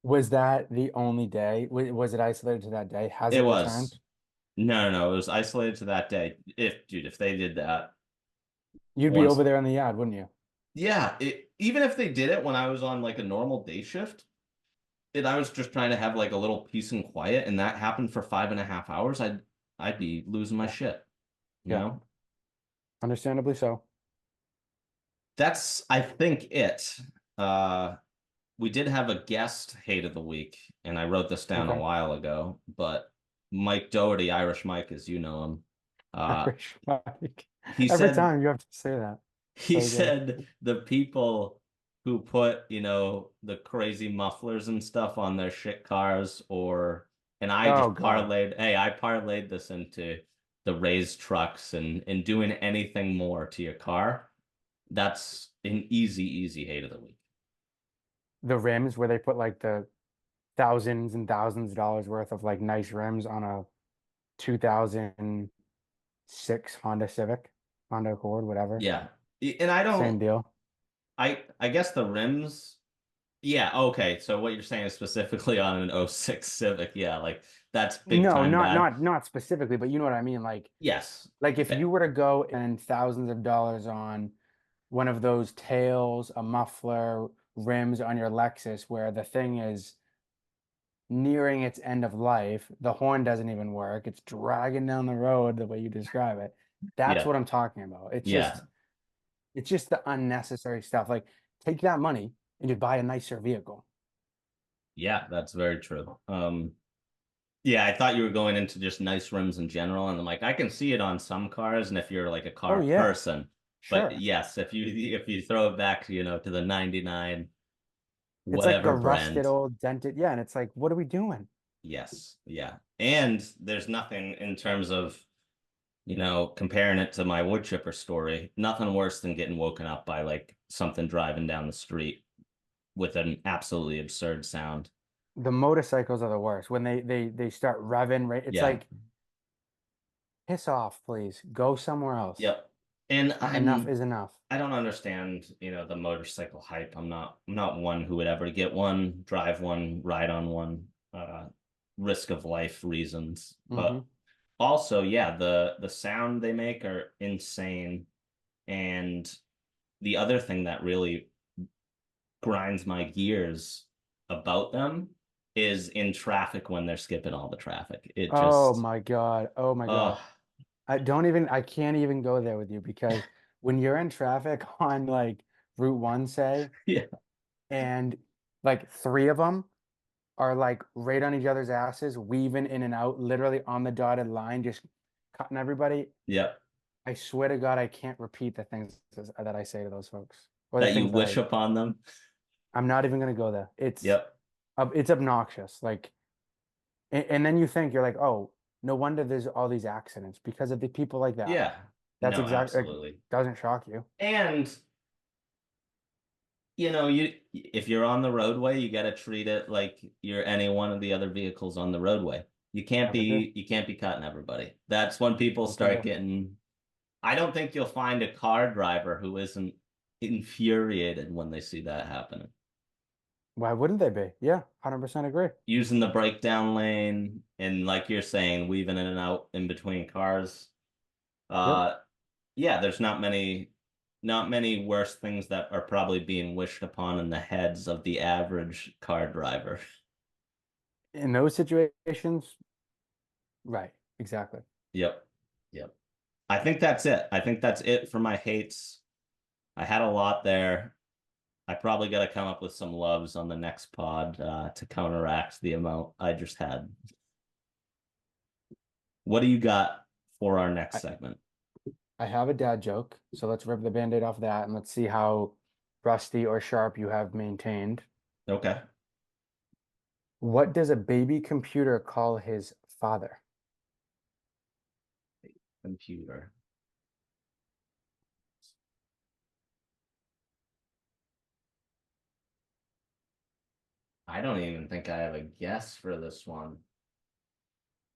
Was that the only day? Was it isolated to that day? Has It it was. returned? No, it was isolated to that day. If they did that You'd be once, over there in the yard, wouldn't you? yeah, even if they did it when I was on like a normal day shift, and I was just trying to have like a little peace and quiet, and that happened for 5.5 hours, I'd be losing my shit, you Yeah. know? Understandably so. That's, I think, it. We did have a guest hate of the week, and I wrote this down a Okay. while ago, but Mike Doherty, Irish Mike, as you know him, Irish Mike. he Every said time you have to say that. he So good. said the people who put, the crazy mufflers and stuff on their shit cars, and I Oh just God. I parlayed this into the raised trucks and doing anything more to your car. That's an easy hate of the week. The rims where they put like the thousands and thousands of dollars worth of like nice rims on a 2006 Honda Civic, Honda Accord, whatever. Yeah. And I Same don't, deal. I guess the rims, yeah, okay. So what you're saying is specifically on an '06 Civic. Yeah, like that's big No, time not bad. not not specifically, but you know what I mean. Yes. Like if you were to go and thousands of dollars on one of those tails, a muffler, rims on your Lexus, where the thing is nearing its end of life, the horn doesn't even work, it's dragging down the road the way you describe it. That's Yeah. what I'm talking about. Yeah. It's just the unnecessary stuff. Like take that money and just buy a nicer vehicle. Yeah, that's very true. Yeah, I thought you were going into just nice rims in general, and I'm like, I can see it on some cars, and if you're like a Oh car yeah, person, but sure. yes, if you throw it back, to the '99 It's like a whatever rusted brand, old dented. Yeah, and it's like, what are we doing? yes, yeah, and there's nothing in terms of comparing it to my wood chipper story, nothing worse than getting woken up by like something driving down the street with an absolutely absurd sound. The motorcycles are the worst when they start revving, right? It's Yeah. like piss off, please. Go somewhere else. Yep. And Enough is enough. I don't understand, the motorcycle hype. I'm not one who would ever get one, drive one, ride on one, risk of life reasons. Hmm. But also, yeah, the sound they make are insane. And the other thing that really grinds my gears about them is in traffic when they're skipping all the traffic. It Oh just, my God. Oh my God. oh, I can't even go there with you because when you're in traffic on like Route 1, say, yeah, and like three of them are like right on each other's asses, weaving in and out, literally on the dotted line, just cutting everybody. yeah, I swear to God, I can't repeat the things that I say to those folks or the that you things that wish upon them. I'm not even gonna go there. Yep. It's obnoxious. Like, and then you think you're like, oh, no wonder there's all these accidents because of the people like that. Yeah. That's No, exactly, absolutely. doesn't shock you. And if you're on the roadway, you got to treat it like you're any one of the other vehicles on the roadway. You can't Never do. be you can't be cutting everybody. That's when people Don't do start it. getting. I don't think you'll find a car driver who isn't infuriated when they see that happening. Why wouldn't they be? Yeah, 100% agree. Using the breakdown lane and like you're saying, weaving in and out in between cars. Yep. Uh yeah, there's not many worse things that are probably being wished upon in the heads of the average car driver. In those situations, right, exactly. Yep. Yep. I think that's it. I think that's it for my hates. I had a lot there. I probably got to come up with some loves on the next pod to counteract the amount I just had. What do you got for our next I, segment? I have a dad joke, so let's rip the band-aid off that and let's see how rusty or sharp you have maintained. Okay. What does a baby computer call his father? Computer. I don't even think I have a guess for this one.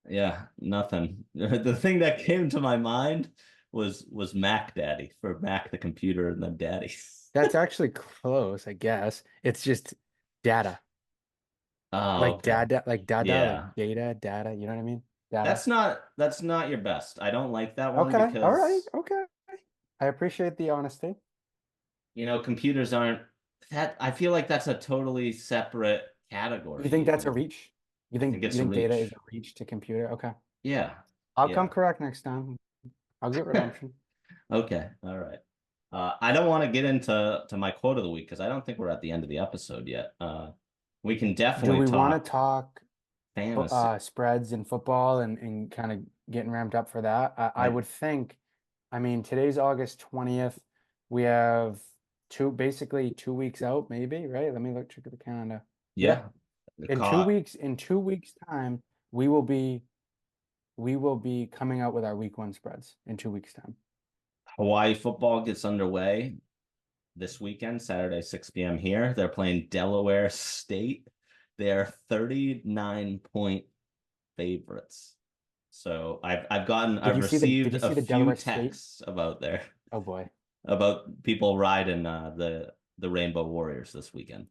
Yeah, nothing. The thing that came to my mind was Mac Daddy, for Mac the computer and then Daddy. That's actually close, I guess. It's just data. Oh, okay. Like data, like Yeah. data, you know what I mean? Data. That's not your best. I don't like that one Okay, all right, because okay. I appreciate the honesty. computers aren't that. I feel like that's a totally separate You category think that's a even. reach? I think You it's a think data is reach. a reach to computer? Okay. Yeah. I'll come Yeah. correct next time. I'll get redemption. Okay. All right. I don't want to get into my quote of the week because I don't think we're at the end of the episode yet. We can Do definitely we want to talk talk fantasy. spreads in football and kind of getting ramped up for that? I I would think, I mean, today's August 20th. We have basically 2 weeks out, maybe, right? Let me check at the calendar. Yeah. Yeah. The caught In 2 weeks time, we will be coming out with our week one spreads in 2 weeks time. Hawaii football gets underway this weekend, Saturday, 6 p.m. here. They're playing Delaware State. They're 39-point favorites. So Did I've you see received did you a see the few Delaware State? texts Oh boy. about people riding the Rainbow Warriors this weekend.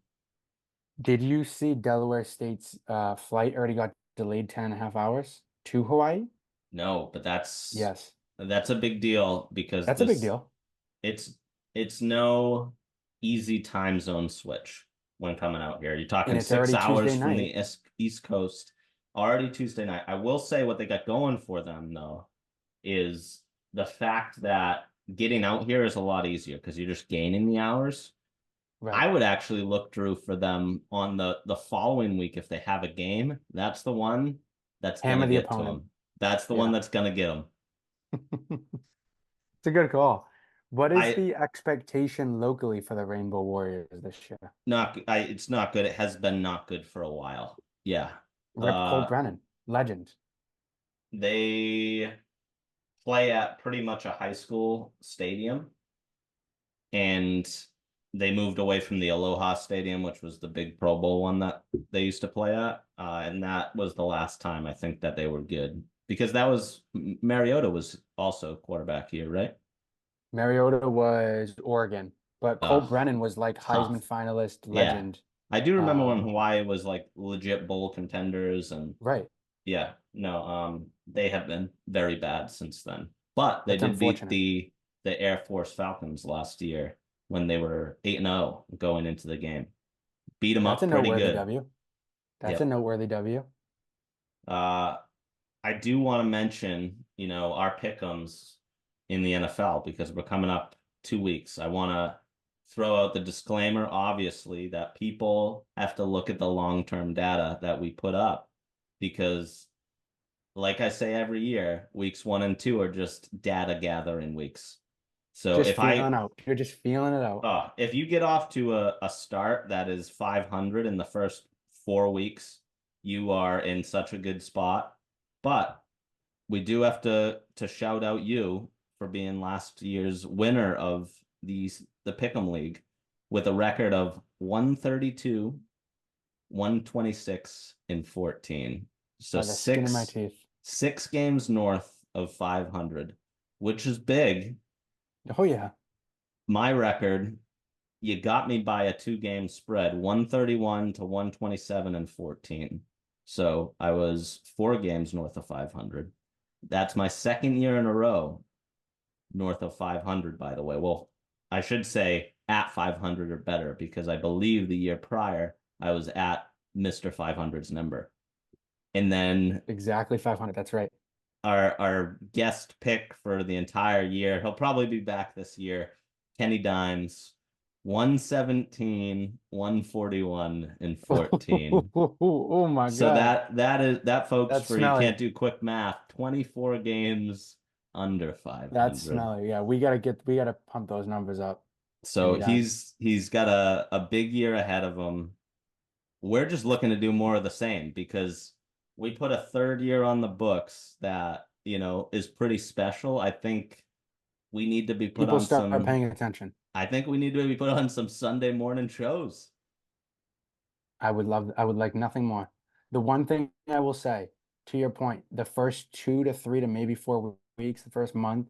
Did you see Delaware State's flight already got delayed 10.5 hours to Hawaii? No, but Yes. that's a big deal because That's a big deal. it's it's no easy time zone switch when coming out here. You're And talking it's six already hours Tuesday from night. the East Coast, already Tuesday night. I will say what they got going for them though is the fact that getting out here is a lot easier because you're just gaining the hours. Right. I would actually look, Drew, for them on the following week if they have a game. That's the one that's gonna Hammer the get to opponent. them. That's the one Yeah. that's gonna get them. It's a good call. What is I the expectation locally for the Rainbow Warriors this year? not I It's not good. It has been not good for a while. Yeah. Rip Cole Uh Brennan, legend. they play at pretty much a high school stadium, and they moved away from the Aloha Stadium, which was the big Pro Bowl one that they used to play at. And that was the last time I think that they were good because that was Mariota was also quarterback here, right? Mariota was Oregon, but Cole Ugh, Brennan was like Heisman tough. finalist, Yeah. legend. I do remember when Um, Hawaii was like legit bowl contenders, and right. yeah, no, they have been very bad since then. But they That's did beat unfortunate. the Air Force Falcons last year when they were 8-0 going into the game. Beat them That's a up pretty noteworthy good. W. That's a Yep. noteworthy W. Uh, I do want to mention, our pick'ems in the NFL because we're coming up 2 weeks. I want to throw out the disclaimer, obviously, that people have to look at the long-term data that we put up because, like I say every year, weeks 1 and 2 are just data gathering weeks. So Just feeling out. You're just feeling it out. if you get off to a start that is 500 in the first 4 weeks, you are in such a good spot. But we do have to shout out you for being last year's winner of the Pick'em League with a record of 132, 126, and 14. So By the skin of my six teeth. six games north of 500, which is big. Oh yeah. My record, you got me by a 2 game spread, 131 to 127 and 14. So I was 4 games north of 500. That's my second year in a row north of 500, by the way. Well, I should say at 500 or better because I believe the year prior I was at Mr. 500's number. And then Exactly 500. That's right. our guest pick for the entire year, he'll probably be back this year, Kenny Dimes, 117, 141, and 14. Oh my So God. that folks, That's for you smelly. can't do quick math, 24 games under That's 500. smelly. Yeah, we gotta pump those numbers up So anytime. he's got a big year ahead of him. We're just looking to do more of the same because we put a third year on the books that, is pretty special. We need to be put People on start some paying attention. I think we need to be put on some Sunday morning shows. I would like nothing more. The one thing I will say, to your point, the first 2 to 3 to maybe 4 weeks, the first month,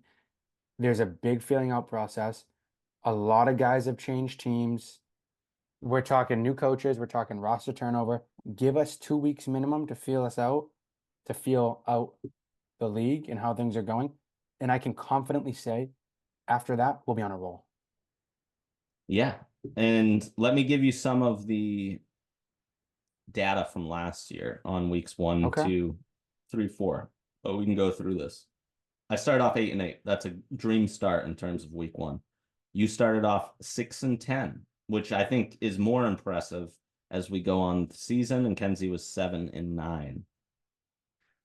there's a big feeling out process. A lot of guys have changed teams. We're talking new coaches, we're talking roster turnover. Give us 2 weeks minimum to feel us out, to feel out the league and how things are going. And I can confidently say after that, we'll be on a roll. Yeah. And let me give you some of the data from last year on weeks 1, Okay. 2, 3, 4. But we can go through this. I started off 8-8. That's a dream start in terms of week 1. You started off 6-10, which I think is more impressive as we go on the season. And Kenzie was 7-9.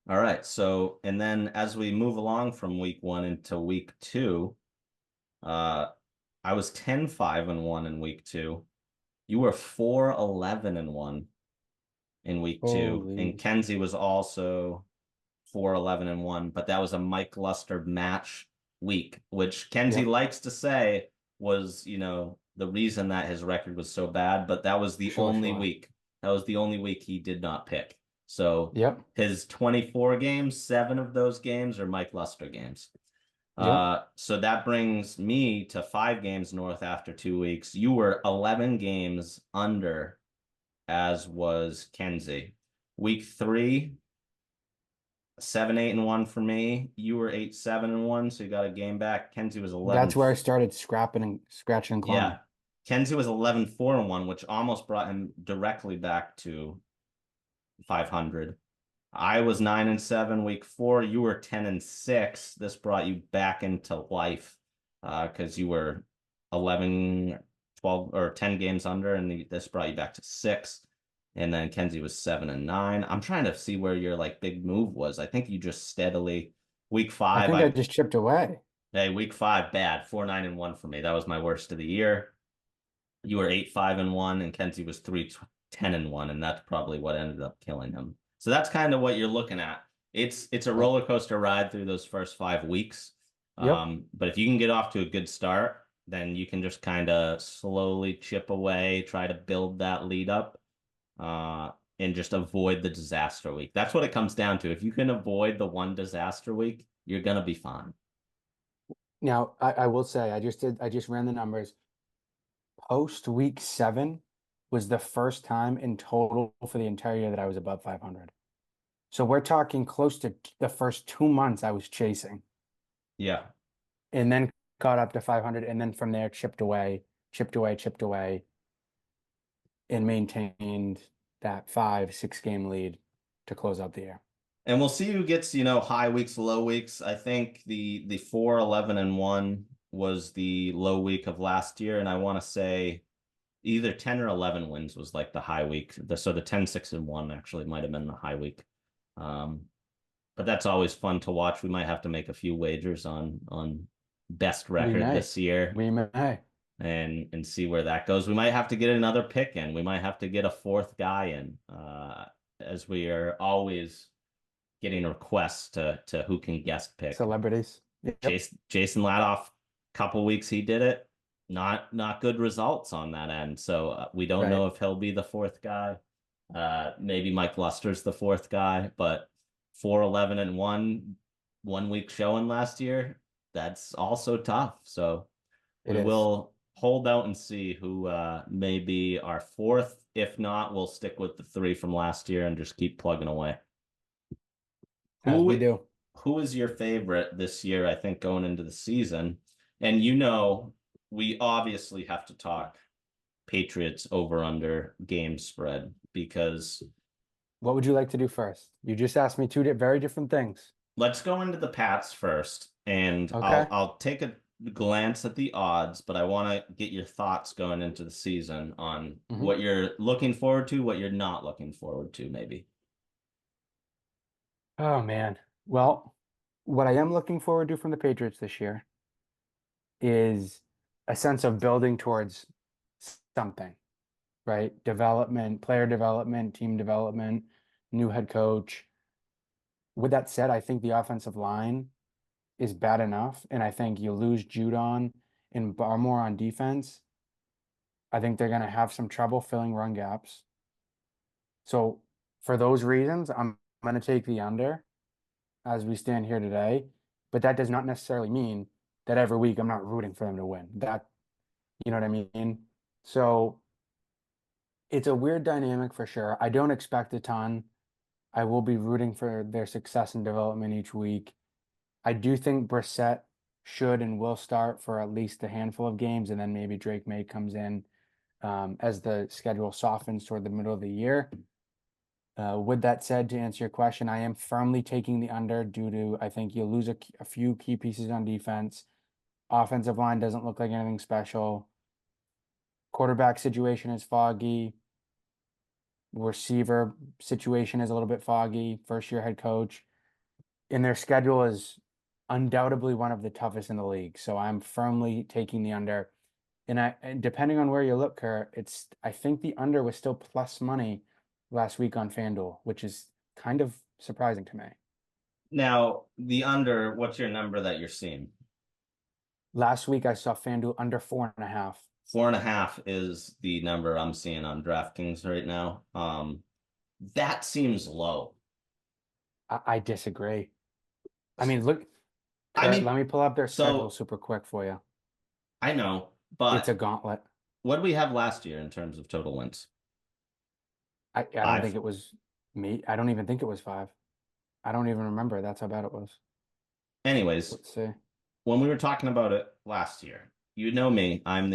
All right. So, and then as we move along from week 1 into week 2, I was 10-5-1 in week 2. You were 4-11-1 in week 2, Holy. and Kenzie was also 4-11-1, but that was a Mike Luster match week, which Kenzie Yep. likes to say was, the reason that his record was so bad, but that was the only Sure. week. That was the only week he did not pick. So Yep. his 24 games, 7 of those games are Mike Luster games. Yep. So that brings me to 5 games north after 2 weeks. You were 11 games under, as was Kenzie. Week 3, 7-8-1 for me. You were 8-7-1, so you got a game back. Kenzie was 11. That's where I started scrapping and scratching and clawing. Yeah. Kenzie was 11-4-1, which almost brought him directly back to 500. I was 9-7 week 4. You were 10-6. This brought you back into life because you were 11, 12, or 10 games under, and this brought you back to 6. And then Kenzie was 7-9. I'm trying to see where your big move was. I think you just steadily week 5. I think I just chipped away. Hey, week 5 bad 4-9-1 for me. That was my worst of the year. You were 8-5-1, and Kenzie was 3-10-1, and that's probably what ended up killing him. So that's kind of what you're looking at. It's a roller coaster ride through those first 5 weeks. Yep. But if you can get off to a good start, then you can just kind of slowly chip away, try to build that lead up, and just avoid the disaster week. That's what it comes down to. If you can avoid the one disaster week, you're gonna be fine. Now, I will say, I just ran the numbers. Post week 7 was the first time in total for the entire year that I was above 500. So we're talking close to the first 2 months I was chasing, Yeah. and then got up to 500, and then from there chipped away, and maintained that 5-6 game lead to close out the year. And we'll see who gets, high weeks, low weeks. I think the 4-11-1 was the low week of last year, and I want to say either 10 or 11 wins was like the high week. So the 10-6-1 actually might have been the high week. But that's always fun to watch. We might have to make a few wagers on best record this year. We may. And see where that goes. We might have to get another pick in. We might have to get a 4th guy in, as we are always getting requests to who can guest pick. Celebrities. Yep. Jason Ladoff, couple weeks he did it. Not good results on that end. So we don't know if he'll be the 4th guy. Maybe Mike Luster's the 4th guy, but 4-11-1, 1 week showing last year, that's also tough. So we will hold out and see who may be our 4th. If not, we'll stick with the 3 from last year and just keep plugging away. As we do. Who is your favorite this year, I think, going into the season? And we obviously have to talk Patriots over under game spread, because what would you like to do first? You just asked me 2 very different things. Let's go into the Pats first, and okay. I'll take a glance at the odds, but I want to get your thoughts going into the season on what you're looking forward to, what you're not looking forward to, maybe. Oh, man. Well, what I am looking forward to from the Patriots this year is a sense of building towards something, right? Development, player development, team development, new head coach. With that said, I think the offensive line is bad enough, and I think you lose Judon and Barmore on defense. I think they're going to have some trouble filling run gaps. So for those reasons, I'm going to take the under as we stand here today. But that does not necessarily mean that every week I'm not rooting for them to win. That, you know what I mean? So it's a weird dynamic for sure. I don't expect a ton. I will be rooting for their success and development each week. I do think Brissett should and will start for at least a handful of games, and then maybe Drake May comes in as the schedule softens toward the middle of the year. With that said, to answer your question, I am firmly taking the under due to I think you'll lose a few key pieces on defense. Offensive line doesn't look like anything special. Quarterback situation is foggy. Receiver situation is a little bit foggy. First year head coach. And their schedule is undoubtedly one of the toughest in the league. So I'm firmly taking the under. And depending on where you look, Kurt, I think the under was still plus money last week on FanDuel, which is kind of surprising to me. Now, the under, what's your number that you're seeing? Last week I saw FanDuel under 4.5. 4.5 is the number I'm seeing on DraftKings right now. That seems low. I disagree. I mean, look, I mean, let me pull up their so- schedule super quick for you. I know, but It's a gauntlet. what did we have last year in terms of total wins? I don't Five. think it was me. I don't even think it was 5. I don't even remember. That's how bad it was. Anyways, Let's see. when we were talking about it last year, you know me, I'm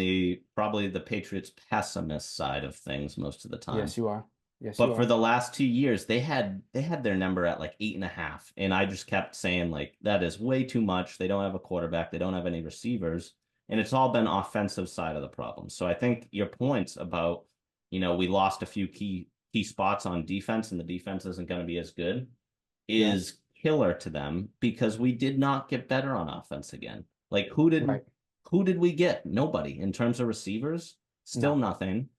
probably the Patriots pessimist side of things most of the time. Yes, you are. Yes, But you for are. the last 2 years, they had their number at like 8.5. And I just kept saying, like, that is way too much. They don't have a quarterback, they don't have any receivers. And it's all been offensive side of the problem. So I think your points about, we lost a few key spots on defense and the defense isn't going to be as good is killer to them because we did not get better on offense again. Like who did we get? Nobody. In terms of receivers, still nothing.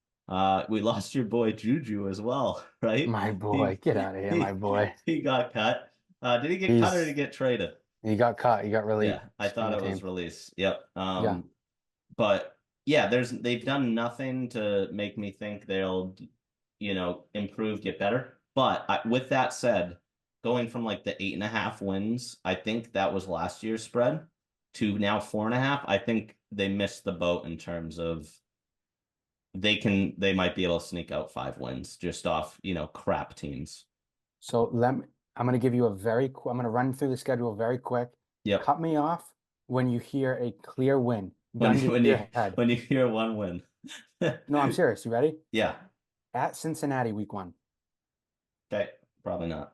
We lost your boy Juju as well, right? My boy, get out of here, my boy. He got cut. Did he get cut or did he get traded? He got cut. He got released. Yeah, I thought it was released. Yep. Yeah. But yeah, they've done nothing to make me think they'll, improve, get better. But with that said, going from like the 8.5 wins, I think that was last year's spread, to now 4.5. I think they missed the boat in terms of they might be able to sneak out 5 wins just off, crap teams. So I'm going to give you I'm going to run through the schedule very quick. Yep. Cut me off when you hear a clear win. When you hear one win. No, I'm serious. You ready? Yeah. At Cincinnati, week 1. Okay. Probably not.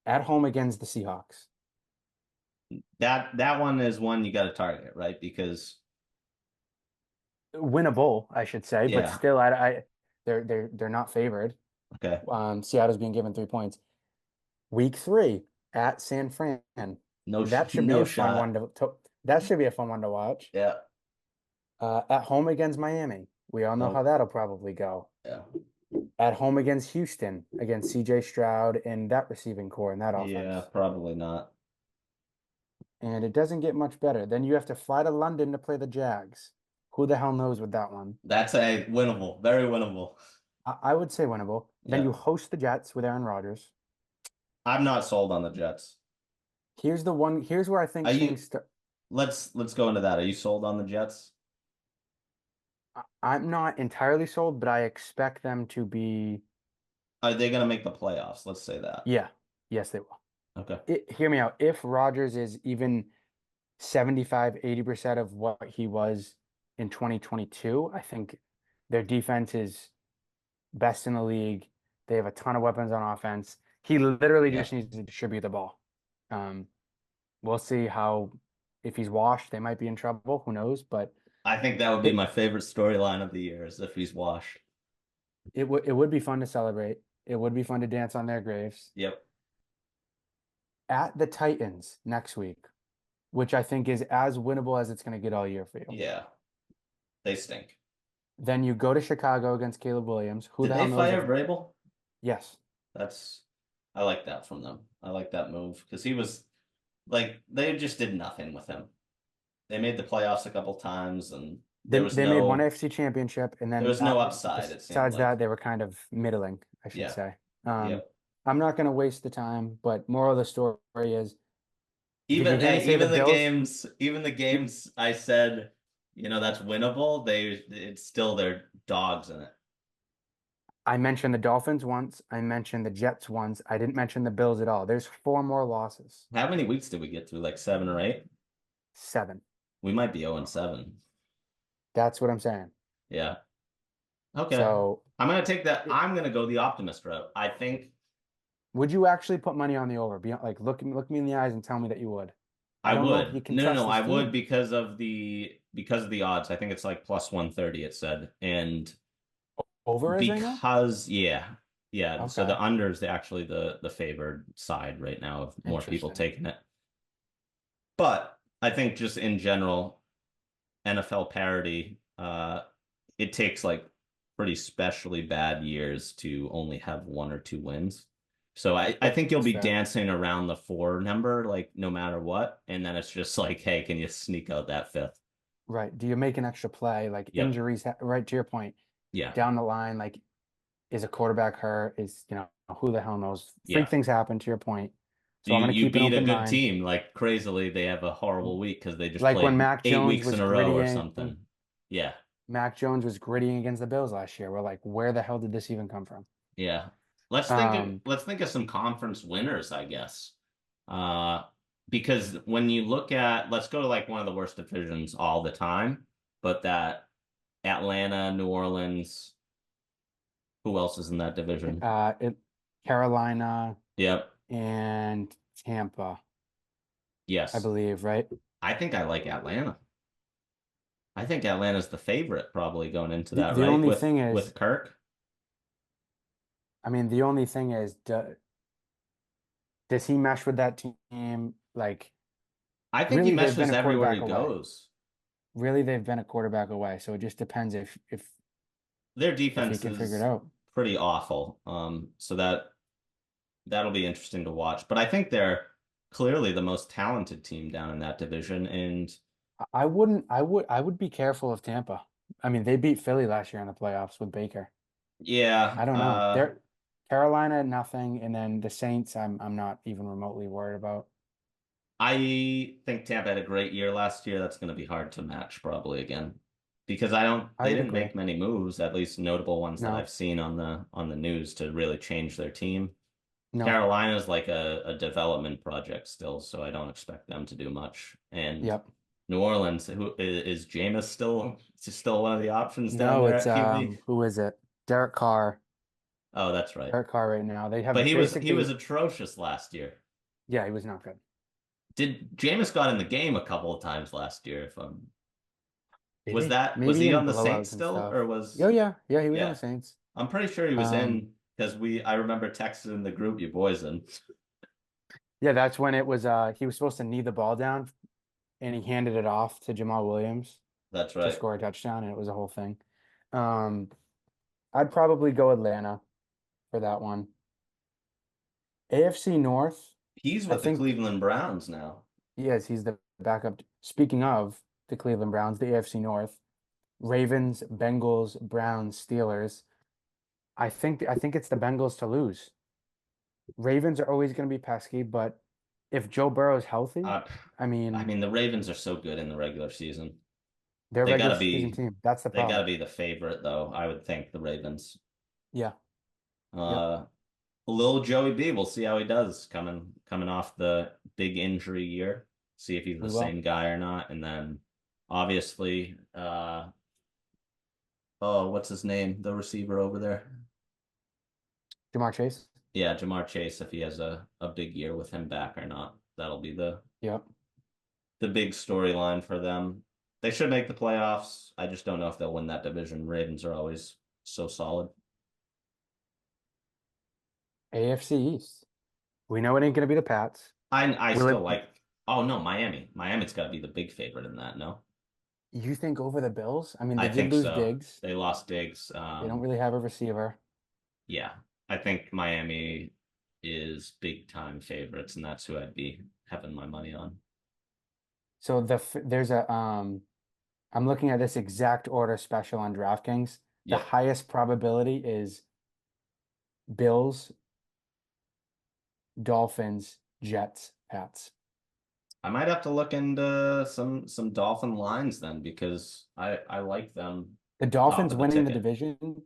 At home against the Seahawks. That one is one you got to target, right? Because winnable, I should say, but still, they're not favored. Okay. Seattle's being given 3 points. Week 3 at San Fran. That should be a fun one to watch. Yeah. At home against Miami. We all know how that'll probably go. Yeah. At home against Houston, against CJ Stroud and that receiving core and that offense. Yeah, probably not. And it doesn't get much better. Then you have to fly to London to play the Jags. Who the hell knows with that one? That's a winnable, very winnable. I would say winnable. Then you host the Jets with Aaron Rodgers. I'm not sold on the Jets. Here's where I think things let's go into that. Are you sold on the Jets? I'm not entirely sold, but I expect them to be. Are they going to make the playoffs? Let's say that. Yeah. Yes, they will. Okay. Hear me out. If Rodgers is even 75-80% of what he was in 2022, I think their defense is best in the league. They have a ton of weapons on offense. He literally just needs to distribute the ball. We'll see if he's washed, they might be in trouble. Who knows? But I think that would be my favorite storyline of the year is if he's washed. It would be fun to celebrate. It would be fun to dance on their graves. Yep. At the Titans next week, which I think is as winnable as it's going to get all year for you. Yeah. They stink. Then you go to Chicago against Caleb Williams. Did they fire Vrabel? Yes. I like that from them. I like that move because he was like, they just did nothing with him. They made the playoffs a couple times and there was They made one no AFC championship, and there then was no upside, it seemed besides that, like. they were kind of middling, I should Yeah. say. Yeah. I'm not going to waste the time, but moral of the story is, did you hear me say the Bills? Even the games I said, that's winnable, it's still their dogs in it. I mentioned the Dolphins once. I mentioned the Jets once. I didn't mention the Bills at all. There's four more losses. How many weeks did we get through? Like 7 or 8? 7. We might be 0-7. That's what I'm saying. Yeah. Okay. So, I'm gonna take that. I'm gonna go the optimist route. I think would you actually put money on the over? Be like, look me in the eyes and tell me that you would. I I don't know if you would. can No, no, trust no, this I would team. because of the odds. I think it's like plus 130, it said. And Over is right now? because yeah. Yeah. So Okay. the under is actually the favored side right now of more people Interesting. taking it. But I think just in general, NFL parity, it takes like pretty specially bad years to only have 1 or 2 wins. So I think you'll That's be fair. dancing around the 4 number, like no matter what. And then it's just like, hey, can you sneak out that fifth? Right. Do you make an extra play? Like Yep. injuries, right to your point, Yeah. down the line, like is a quarterback hurt? Who the hell knows? Freak Yeah. things happen to your point. So I'm You going to you keep an beat a open good mind. team. Like crazily, they have a horrible week because they just Like when played Mac 8 Jones weeks in was a row or grittying, something. Yeah. Mac Jones was grittying against the Bills last year. We're like, where the hell did this even come from? Yeah. Um, Let's think of some conference winners, I guess. Uh, because when you look at, let's go to like one of the worst divisions all the time, but that Atlanta, New Orleans, who else is in that division? it, Carolina Yep. and Tampa, I Yes. believe, right? I think I like Atlanta. I think Atlanta's the favorite probably going into The that, the right? only thing With is, Kirk. I mean, the only thing is, does he mesh with that team? Like, I think he really, they've been meshes a everywhere quarterback he away. goes. Really, they've been a quarterback away. So it just depends Their if he defense can figure it is out. pretty awful. So that'll be interesting to watch. But I think they're clearly the most talented team down in that division. And I wouldn't. I would be careful of Tampa. I mean, they beat Philly last year in the playoffs with Baker. yeah, I don't know. They're Carolina, nothing, and then the Saints, I'm not even remotely worried about. I think Tampa had a great year last year. That's going to be hard to match probably again because I they would didn't agree. make many moves, at least notable ones that No, I've seen on the news to really change their team. no. Carolina's like a development project still, so I don't expect them to do much. And Yep. New Orleans, who is Jameis still one of the options down No, there it's at QB? who is it? Derek Carr. Oh, that's right. Derek Carr right now. They But have he was basically, atrocious last year. yeah, he was not good. Did Jameis got in the game a couple of times last year? If Did he? was Maybe he in on the Saints blowouts and still stuff. or Oh was yeah, yeah, he was on the yeah? Saints. I'm pretty sure he was Um, in because I remember texting in the group you boys in. yeah, that's when it was he was supposed to knee the ball down and he handed it off to Jamal Williams That's to right. score a touchdown and it was a whole thing. Um, I'd probably go Atlanta for that one. AFC North, He's I with the think, Cleveland Browns now. yes, he's the backup. Speaking of the Cleveland Browns, the AFC North, Ravens, Bengals, Browns, Steelers. I think it's the Bengals to lose. Ravens are always going to be pesky, but if Joe Burrow is healthy, Uh, I I mean, mean, the Ravens are so good in the regular season. they're a They regular gotta season be team. That's the they gotta problem. be the favorite though. I would think the Ravens. Yeah. Yep. Uh, little Joey B. We'll see how he does coming off the big injury year. See if he's the We same will. guy or not. And then obviously, oh, what's his name? The receiver over there. Jamar Chase. Yeah, Jamar Chase, if he has a big year with him back or not. That'll be Yep. the big storyline for them. They should make the playoffs. I just don't know if they'll win that division. Ravens are always so solid. AFC East. We know it ain't going to be the Pats. I Will still it? like. Oh no, Miami. Miami's got to be the big favorite in that. No, You think over the Bills? I mean, I they did think lose so. Diggs. They lost Diggs. They don't really have a receiver. Yeah, I think Miami is big time favorites, and that's who I'd be having my money on. So there's a I'm looking at this exact order special on DraftKings. The Yep. highest probability is Bills, Dolphins, Jets, Pats. I might have to look into some Dolphin lines then because I like them The top Dolphins of the winning the ticket. division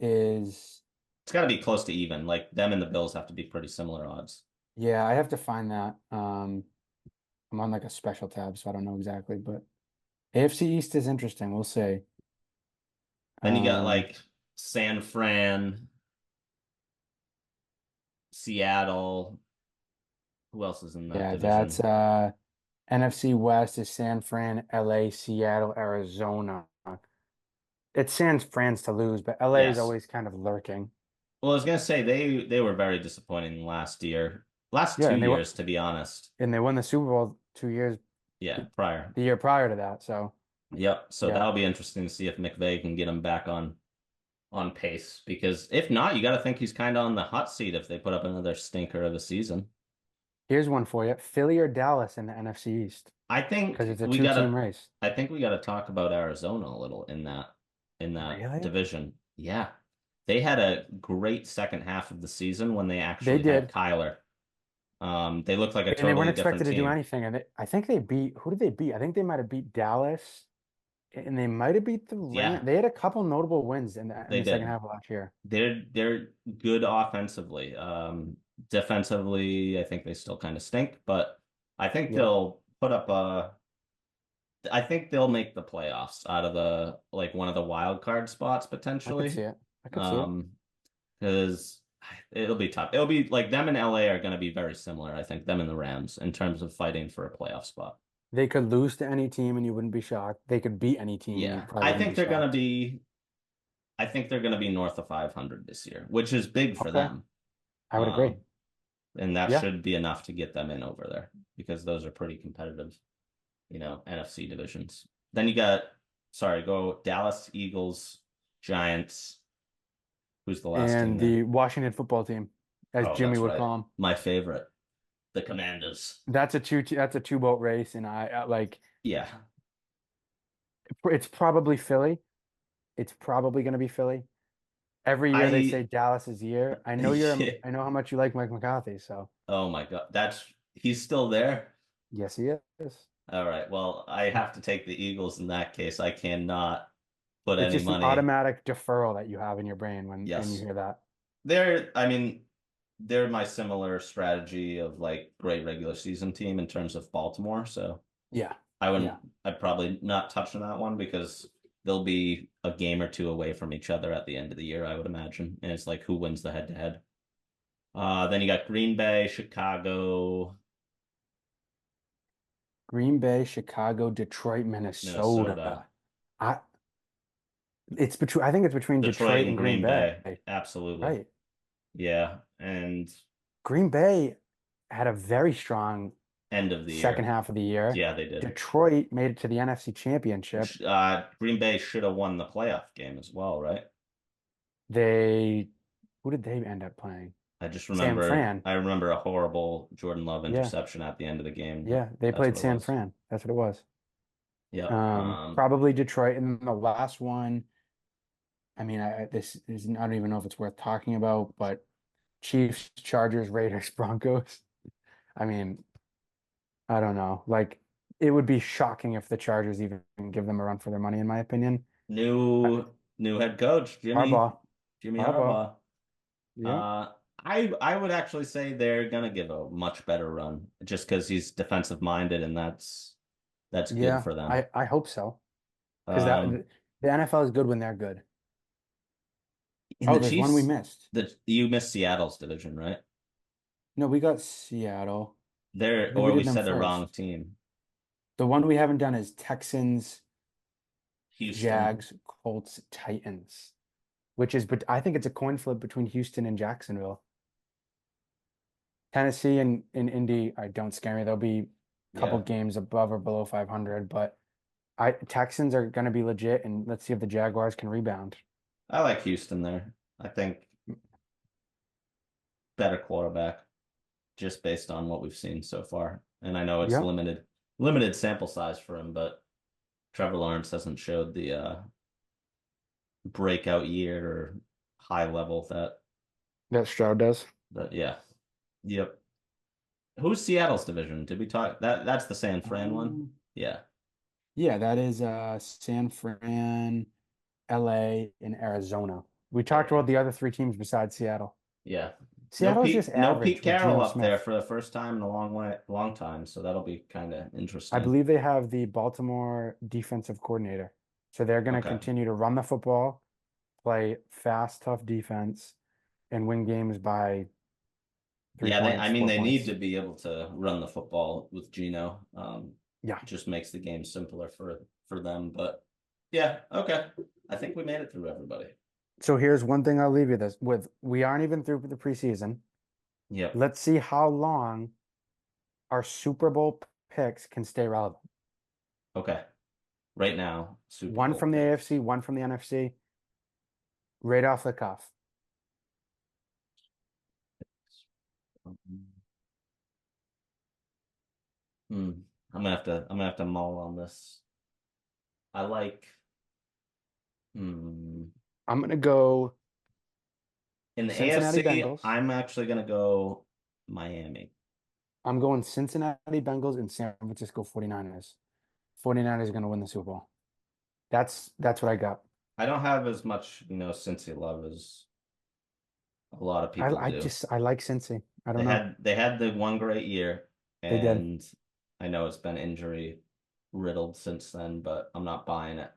is, It's got to be close to even. Like them and the Bills have to be pretty similar odds. yeah, I have to find that. I'm on like a special tab, so I don't know exactly, but AFC East is interesting. We'll see. Then you got Um, like San Fran, Seattle. Who else is in that yeah, that's division? NFC West is San Fran, LA, Seattle, Arizona. It's San Fran's to lose, but LA is Yes. always kind of lurking. Well, I was gonna say they were very disappointing last year. Last Yeah, two and years, to be honest. they won the Super Bowl 2 years Yeah, the prior. year prior to that. So Yep. So yeah, that'll be interesting to see if McVay can get him back on pace. Because if not, you got to think he's kind of on the hot seat if they put up another stinker of a season. here's one for you: Philly or Dallas in the NFC East, I because think it's a we two-team gotta race. I think we gotta talk about Arizona a little in that Really? division. Yeah. They had a great second half of the season when they They actually had did, Kyler. They looked like a and they weren't totally different expected to do team. anything. And I think they beat, who did they beat? I think they might have beat Dallas, and they might have beat the Yeah, Rams. They had a couple notable wins in they the second did. half of last year. They're good offensively. Defensively, I think they still kind of stink, but I think Yeah, they'll put up a I think they'll make the playoffs out of the like one of the wild card spots I could see potentially. it. I could see it. Um, because it'll be tough. It'll be like them and LA are going to be very similar, I think, them and the Rams in terms of fighting for a playoff spot. They could lose to any team and you wouldn't be shocked. They could beat any team and you Yeah, probably wouldn't be shocked. I think they're going to be north of 500 this year, which is big for Okay, them. I would agree. Um, and that Yeah, should be enough to get them in over there because those are pretty competitive, NFC divisions. Then you got, sorry, go Dallas, Eagles, Giants. Who's the last team and there? the Washington football team, as Oh, Jimmy that's would right. call them. My favorite, the Commanders. That's a two boat race, and I like Yeah. it's probably Philly. It's probably going to be Philly. Every year they say I, Dallas's year. I know how much you like Mike McCarthy, so oh my God, he's still there. yes, he is. All right. Well, I have to take the Eagles in that case. I cannot put It's any just an money. automatic deferral that you have in your brain when you Yes. hear that. I mean, they're my similar strategy of like great regular season team in terms of Baltimore. So Yeah, yeah. I'd probably not touch on that one because they'll be a game or two away from each other at the end of the year, I would imagine. And it's like who wins the head to head. Then you got Green Bay, Chicago, Green Bay, Chicago, Detroit, Minnesota, Minnesota. I I think it's between Detroit, Detroit and and Green Green Bay. Bay. Absolutely. Right. Yeah. And Green Bay had a very strong end of the second year. half of the year. Yeah, they did. Detroit made it to the NFC Championship. Green Bay should have won the playoff game as well, right? They, who did they end up playing? San Fran. I remember a horrible Jordan Love Yeah, interception at the end of the game, but yeah. They that's played what it San was. Fran. That's what it was. Yep. Probably Detroit. And then the last one, I mean, this is, I don't even know if it's worth talking about, but Chiefs, Chargers, Raiders, Broncos. I mean, I don't know. Like, it would be shocking if the Chargers even give them a run for their money, in my opinion. I, New head coach, Harbaugh, Jimmy Harbaugh. Harbaugh. Yeah. Uh, I would actually say they're gonna give a much better run just because he's defensive minded and that's good Yeah, for them. I hope so. Because Um, the NFL is good when they're good. in Oh, the there's one we Chiefs, missed. you missed Seattle's division, right? No, we got Seattle. I think we Or we did them said the wrong first. team. The one we haven't done is Texans, Houston. Jags, Colts, Titans, which is, but I think it's a coin flip between Houston and Jacksonville. Tennessee and Indy, I don't scare me. They'll be a couple Yeah. games above or below 500, but I Texans are going to be legit, and let's see if the Jaguars can rebound. I like Houston there. I think better quarterback just based on what we've seen so far. And I know it's Yep. limited sample size for him, but Trevor Lawrence hasn't showed the breakout year or high level That Stroud does. yeah. Yep. Who's Seattle's division? Did we talk that's the San Fran one? Yeah. Yeah, that is San Fran, LA, and Arizona. We talked about the other three teams besides Seattle. Yeah. Seattle's just no average Pete with Carroll Geno up there Smith. for the first time in a long time, so that'll be kind of interesting. I believe they have the Baltimore defensive coordinator. So they're going to Okay. continue to run the football, play fast, tough defense, and win games by 3 Yeah, points, I mean 4 they points. need to be able to run the football with Geno. Yeah. Just makes the game simpler for them. But yeah, okay. I think we made it through everybody. So here's one thing I'll leave you this with. We aren't even through the preseason. Yep. Let's see how long our Super Bowl picks can stay relevant. Okay. Right now, Super One Bowl from the picks. AFC, one from the NFC. Right off the cuff. I'm gonna have to mull on this. I like I'm gonna go in the Cincinnati AFC, Bengals. I'm actually gonna go Miami. I'm going Cincinnati Bengals and San Francisco 49ers. 49ers are going to win the Super Bowl. That's what I got. I don't have as much, Cincy love as a lot of people I do. I like Cincy. I don't know. They had the one great year, They did. and I know it's been injury riddled since then, but I'm not buying it.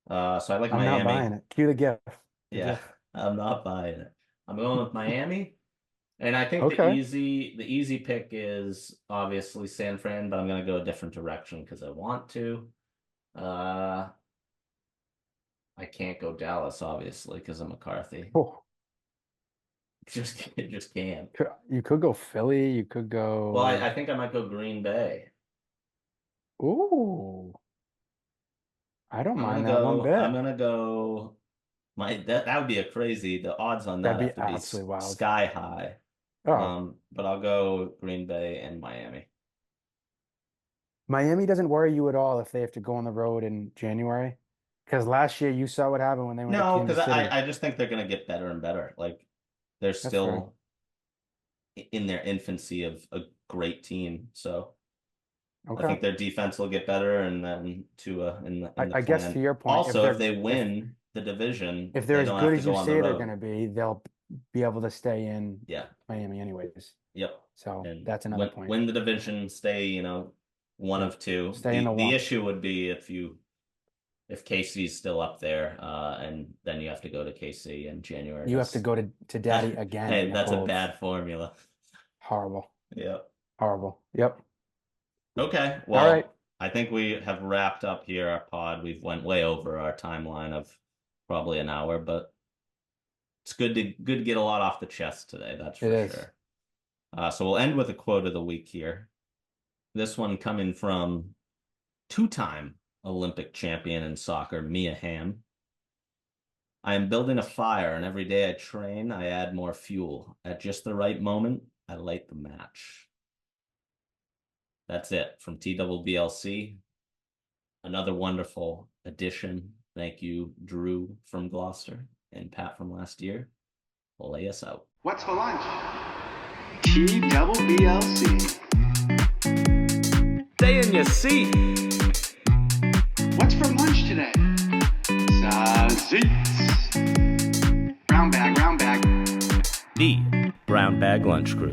So I like I'm Miami. not buying it. Cue the gift. Yeah, I'm not buying it. I'm going with Miami. And I think Okay. the easy pick is obviously San Fran, but I'm gonna go a different direction because I want to. I can't go Dallas, obviously, because of McCarthy. Oh, Just can't. you could go Philly. You could go. Well, I think I might go Green Bay. Ooh. I don't I'm mind gonna that one go. bit. I'm gonna go. That would be a crazy. The odds on that That'd be have to be absolutely wild. sky high. Oh, But I'll go Green Bay and Miami. Miami doesn't worry you at all if they have to go on the road in January. Because last year you saw what happened when they went to No, Kansas because City. I just think they're gonna get better and better. Like they're fair. still in their infancy of a great team. So I think Okay. their defense will get better, and then Tua in the I guess plan. to your point, Also, if they're- they win the division, if they they're as don't good have as to you go on the say they're road. going to be, they'll be able to stay in Yeah. Miami anyways. Yep. So And that's another point. Win the division, stay, one of two. Stay in the The one. issue would be if KC's still up there, and then you have to go to KC in January. You have to go to Daddy again. Hey, in the that's a cold. bad formula. Horrible. Yep. Horrible. Yep. Okay. Well, All right. I think we have wrapped up here our pod. We've went way over our timeline of probably an hour, but it's good to get a lot off the chest today. That's for It is. sure. So we'll end with a quote of the week here. This one coming from two-time Olympic champion in soccer, Mia Hamm. I am building a fire, and every day I train, I add more fuel. At just the right moment, I light the match. That's it from TBBLC. Another wonderful addition. Thank you, Drew from Gloucester and Pat from last year. Will lay us out. What's for lunch? TBBLC. Stay in your seat. What's for lunch today? Sausage. Brown bag, brown bag. The Brown Bag Lunch Crew.